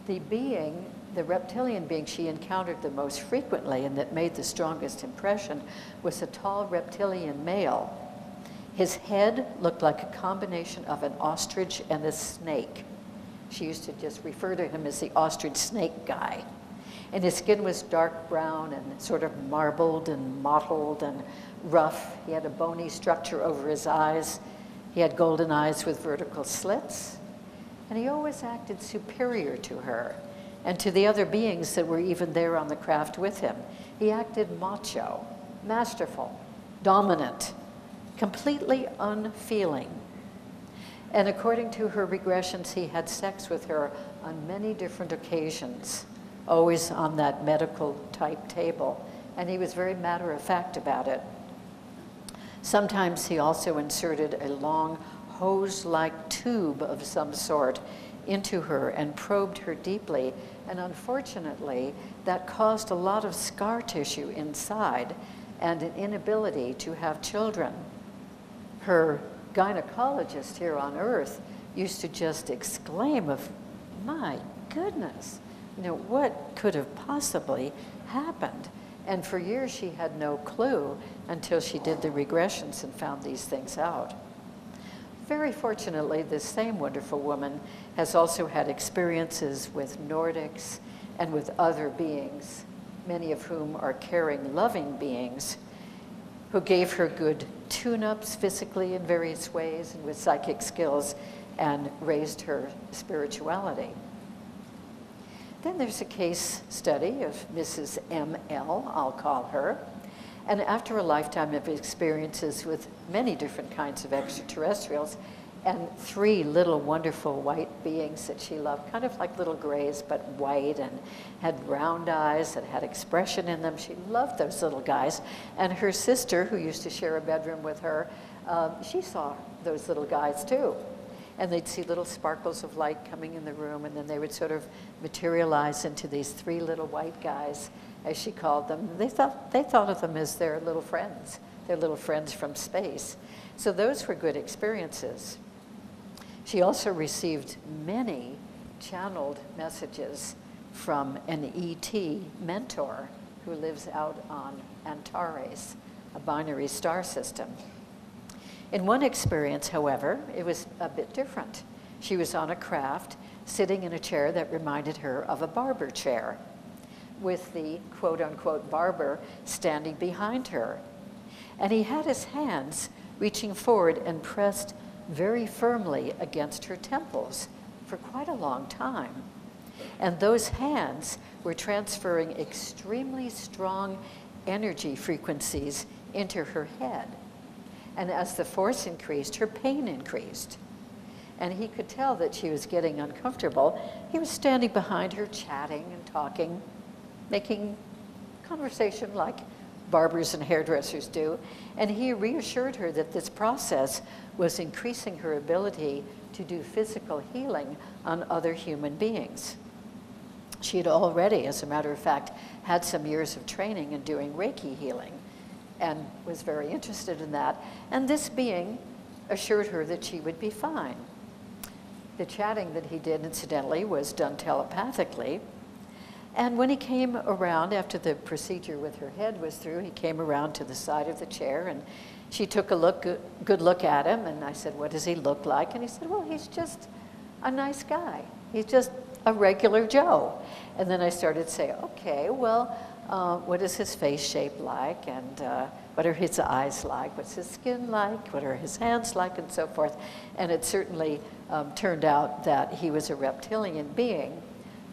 The being, the reptilian being she encountered the most frequently and that made the strongest impression was a tall reptilian male. His head looked like a combination of an ostrich and a snake. She used to just refer to him as the ostrich snake guy. And his skin was dark brown and sort of marbled and mottled and rough. He had a bony structure over his eyes. He had golden eyes with vertical slits. And he always acted superior to her and to the other beings that were even there on the craft with him. He acted macho, masterful, dominant, completely unfeeling. And according to her regressions, he had sex with her on many different occasions, always on that medical type table. And he was very matter-of-fact about it. Sometimes he also inserted a long hose-like tube of some sort into her and probed her deeply. And unfortunately, that caused a lot of scar tissue inside and an inability to have children. Her gynecologist here on Earth used to just exclaim of, my goodness, you know, what could have possibly happened? And for years she had no clue until she did the regressions and found these things out. Very fortunately, this same wonderful woman has also had experiences with Nordics and with other beings, many of whom are caring, loving beings, who gave her good tune-ups physically in various ways and with psychic skills and raised her spirituality. Then there's a case study of Mrs. M.L., I'll call her. And after a lifetime of experiences with many different kinds of extraterrestrials and 3 little wonderful white beings that she loved, kind of like little grays, but white and had round eyes and had expression in them. She loved those little guys. And her sister, who used to share a bedroom with her, she saw those little guys too. And they'd see little sparkles of light coming in the room, and then they would sort of materialize into these 3 little white guys, as she called them. They thought of them as their little friends from space. So those were good experiences. She also received many channeled messages from an ET mentor who lives out on Antares, a binary star system. In one experience, however, it was a bit different. She was on a craft, sitting in a chair that reminded her of a barber chair, with the quote-unquote barber standing behind her. And he had his hands reaching forward and pressed very firmly against her temples for quite a long time. And those hands were transferring extremely strong energy frequencies into her head. And as the force increased, her pain increased. And he could tell that she was getting uncomfortable. He was standing behind her, chatting and talking, making conversation like barbers and hairdressers do. And he reassured her that this process was increasing her ability to do physical healing on other human beings. She had already, as a matter of fact, had some years of training in doing Reiki healing and was very interested in that. And this being assured her that she would be fine. The chatting that he did, incidentally, was done telepathically. And when he came around, after the procedure with her head was through, he came around to the side of the chair, and she took a good look at him, and I said, what does he look like? And he said, well, he's just a nice guy. He's just a regular Joe. And then I started to say, okay, well, what is his face shape like, and what are his eyes like, what's his skin like, what are his hands like, and so forth. And it certainly turned out that he was a reptilian being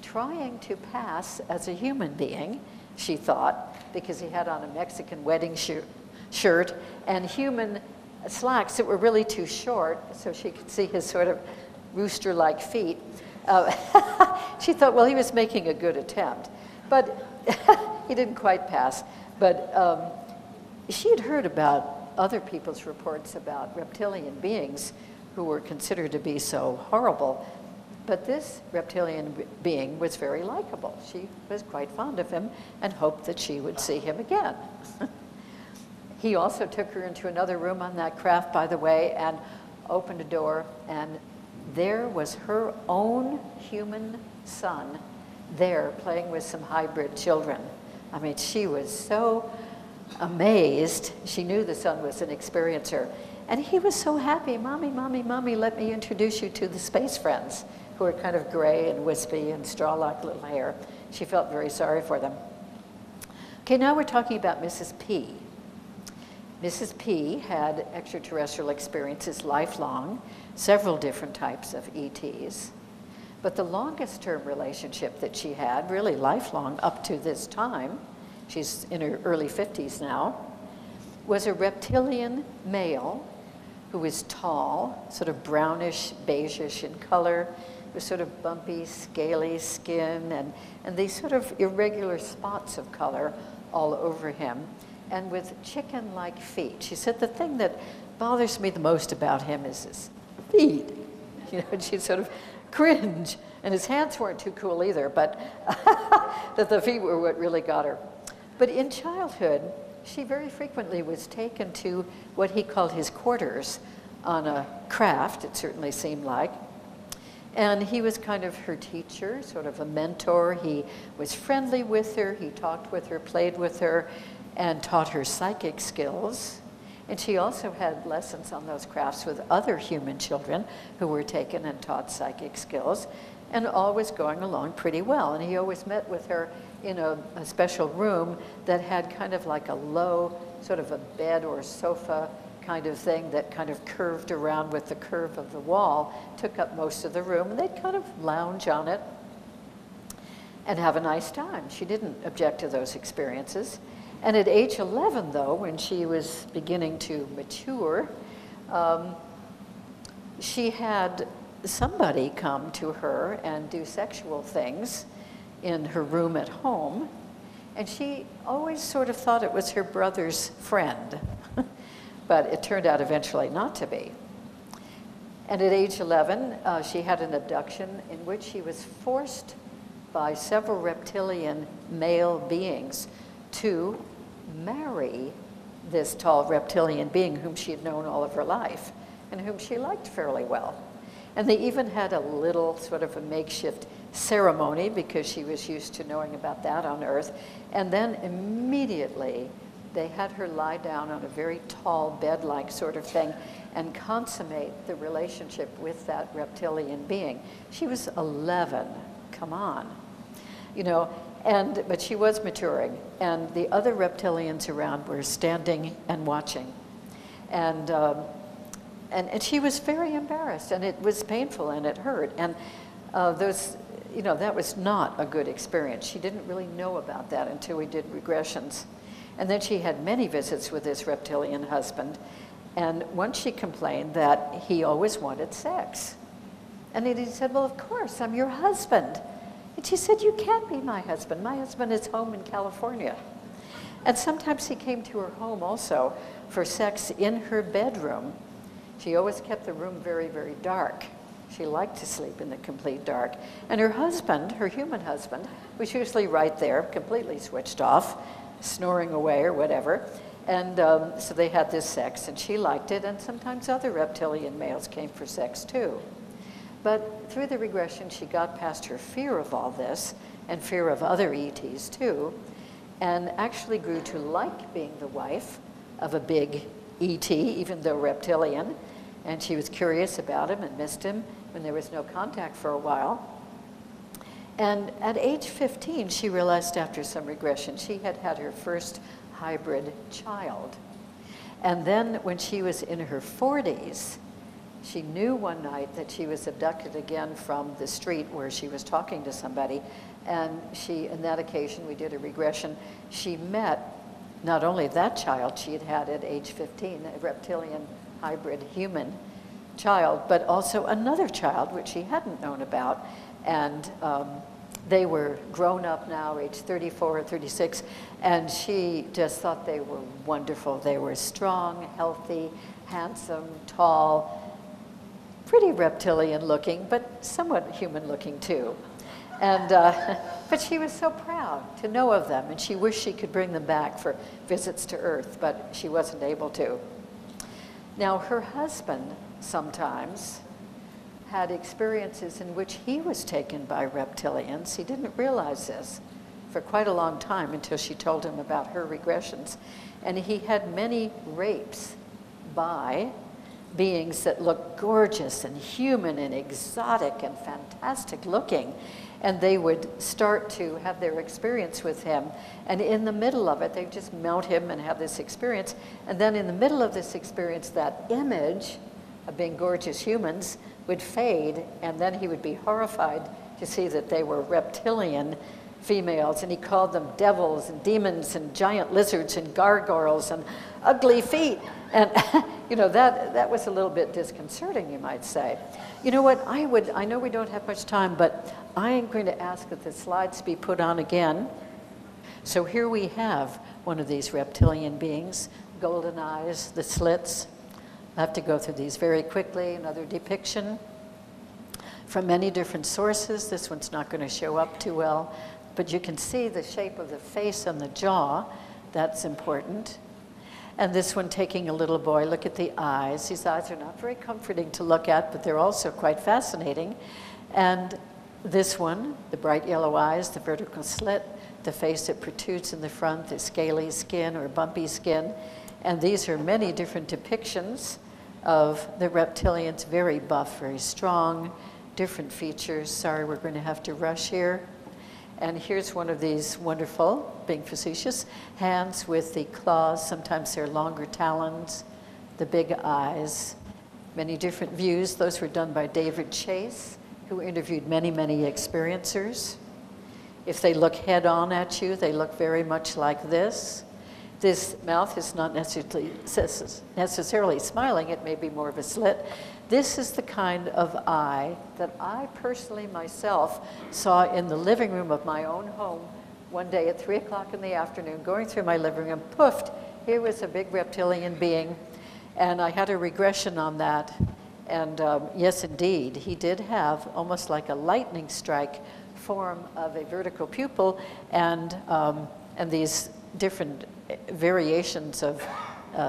trying to pass as a human being, she thought, because he had on a Mexican wedding shirt and human slacks that were really too short, so she could see his sort of rooster-like feet. She thought, well, he was making a good attempt, but he didn't quite pass. But she had heard about other people's reports about reptilian beings who were considered to be so horrible. But this reptilian being was very likable. She was quite fond of him and hoped that she would see him again. He also took her into another room on that craft, by the way, and opened a door, and there was her own human son there playing with some hybrid children. I mean, she was so amazed. She knew the son was an experiencer. And he was so happy. Mommy, mommy, mommy, let me introduce you to the space friends, who were kind of gray and wispy and straw-like little hair. She felt very sorry for them. Okay, now we're talking about Mrs. P. Mrs. P had extraterrestrial experiences lifelong, several different types of ETs. But the longest term relationship that she had, really lifelong up to this time, she's in her early 50s now, was a reptilian male who was tall, sort of brownish, beigeish in color, with sort of bumpy, scaly skin, and these sort of irregular spots of color all over him, and with chicken-like feet. She said, the thing that bothers me the most about him is his feet. You know, and she'd sort of cringe. And his hands weren't too cool either, but that the feet were what really got her. But in childhood, she very frequently was taken to what he called his quarters on a craft, it certainly seemed like. And he was kind of her teacher, sort of a mentor. He was friendly with her, he talked with her, played with her, and taught her psychic skills. And she also had lessons on those crafts with other human children who were taken and taught psychic skills, and all was going along pretty well. And he always met with her in a special room that had kind of like a low, sort of a bed or sofa kind of thing that kind of curved around with the curve of the wall, took up most of the room, and they'd kind of lounge on it and have a nice time. She didn't object to those experiences. And at age 11, though, when she was beginning to mature, she had somebody come to her and do sexual things in her room at home, and she always sort of thought it was her brother's friend, but it turned out eventually not to be. And at age 11, she had an abduction in which she was forced by several reptilian male beings to marry this tall reptilian being whom she had known all of her life and whom she liked fairly well. And they even had a little sort of a makeshift ceremony because she was used to knowing about that on Earth. And then immediately they had her lie down on a very tall bed-like sort of thing and consummate the relationship with that reptilian being. She was 11, come on. You know, but she was maturing, and the other reptilians around were standing and watching. And she was very embarrassed, and it was painful, and it hurt. And that was not a good experience. She didn't really know about that until we did regressions. And then she had many visits with this reptilian husband, and once she complained that he always wanted sex. And he said, well, of course, I'm your husband. And she said, you can't be my husband. My husband is home in California. And sometimes he came to her home also for sex in her bedroom. She always kept the room very, very dark. She liked to sleep in the complete dark. And her husband, her human husband, was usually right there, completely switched off, snoring away or whatever. And so they had this sex, and she liked it, and sometimes other reptilian males came for sex too. But through the regression, she got past her fear of all this and fear of other ETs too, and actually grew to like being the wife of a big ET, even though reptilian. And she was curious about him and missed him when there was no contact for a while. And at age 15, she realized after some regression, she had had her first hybrid child. And then when she was in her 40s, she knew one night that she was abducted again from the street where she was talking to somebody. And she, on that occasion, we did a regression. She met not only that child she had had at age 15, a reptilian hybrid human child, but also another child, which she hadn't known about. And they were grown up now, age 34 or 36, and she just thought they were wonderful. They were strong, healthy, handsome, tall, pretty reptilian looking, but somewhat human looking too. And, but she was so proud to know of them, and she wished she could bring them back for visits to Earth, but she wasn't able to. Now, her husband sometimes had experiences in which he was taken by reptilians. He didn't realize this for quite a long time until she told him about her regressions. And he had many rapes by beings that looked gorgeous and human and exotic and fantastic looking. And they would start to have their experience with him. And in the middle of it, they just mount him and have this experience. And then in the middle of this experience, that image of being gorgeous humans would fade, and then he would be horrified to see that they were reptilian females, and he called them devils and demons and giant lizards and gargoyles and ugly feet. And you know, that was a little bit disconcerting, you might say. You know what, I know we don't have much time, but I am going to ask that the slides be put on again. So here we have one of these reptilian beings, golden eyes, the slits. I have to go through these very quickly. Another depiction from many different sources. This one's not going to show up too well, but you can see the shape of the face and the jaw. That's important. And this one taking a little boy. Look at the eyes. These eyes are not very comforting to look at, but they're also quite fascinating. And this one, the bright yellow eyes, the vertical slit, the face that protrudes in the front, the scaly skin or bumpy skin. And these are many different depictions of the reptilians, very buff, very strong, different features. Sorry, we're going to have to rush here. And here's one of these wonderful, being facetious, hands with the claws. Sometimes they're longer talons, the big eyes, many different views. Those were done by David Chase, who interviewed many, many experiencers. If they look head on at you, they look very much like this. This mouth is not necessarily smiling, it may be more of a slit. This is the kind of eye that I personally myself saw in the living room of my own home one day at 3 o'clock in the afternoon, going through my living room, poofed, here was a big reptilian being, and I had a regression on that. And yes, indeed, he did have almost like a lightning strike form of a vertical pupil and these different variations of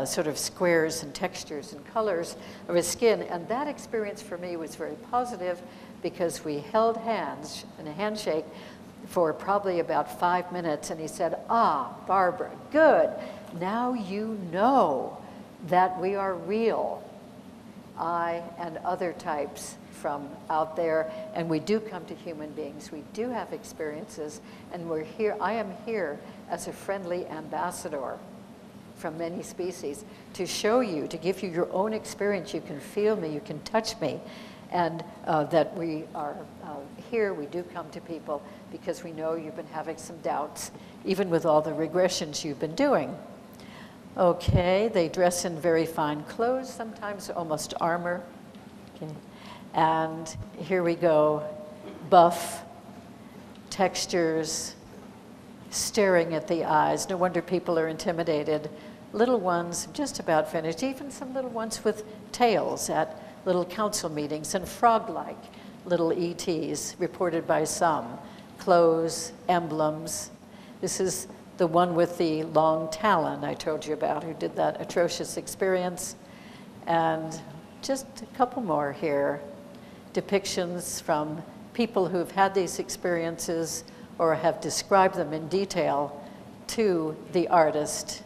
sort of squares and textures and colors of his skin. And that experience for me was very positive because we held hands in a handshake for probably about 5 minutes. And he said, "Ah, Barbara, good. Now you know that we are real. I and other types from out there, and we do come to human beings. We do have experiences, and we're here. I am here as a friendly ambassador from many species to show you, to give you your own experience. You can feel me, you can touch me, and that we are here. We do come to people because we know you've been having some doubts, even with all the regressions you've been doing." Okay, they dress in very fine clothes, sometimes almost armor. Okay. And here we go, buff, textures, staring at the eyes. No wonder people are intimidated. Little ones, just about finished, even some little ones with tails at little council meetings, and frog-like little ETs reported by some. Clothes, emblems. This is the one with the long talon I told you about, who did that atrocious experience. And just a couple more here. Depictions from people who've had these experiences or have described them in detail to the artist.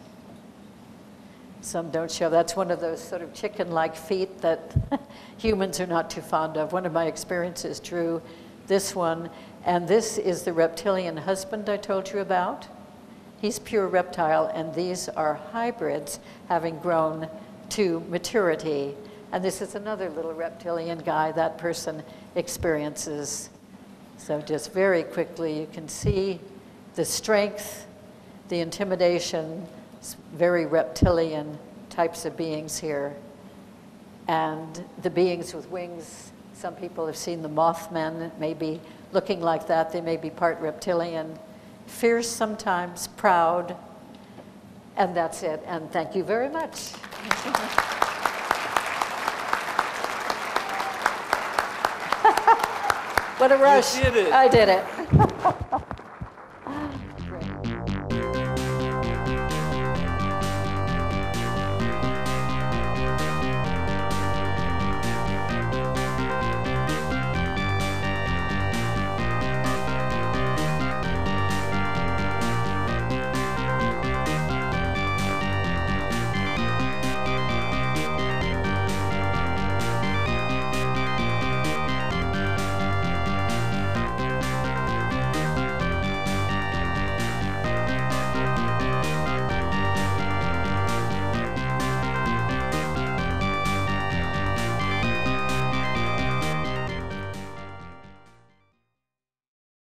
Some don't show. That's one of those sort of chicken-like feet that humans are not too fond of. One of my experiences drew this one, And this is the reptilian husband I told you about. He's pure reptile, and these are hybrids having grown to maturity. And this is another little reptilian guy that person experiences. So just very quickly, you can see the strength, the intimidation, very reptilian types of beings here. And the beings with wings, some people have seen the Mothmen, maybe looking like that. They may be part reptilian, fierce sometimes, proud, and that's it. And thank you very much. What a rush. You did it. I did it.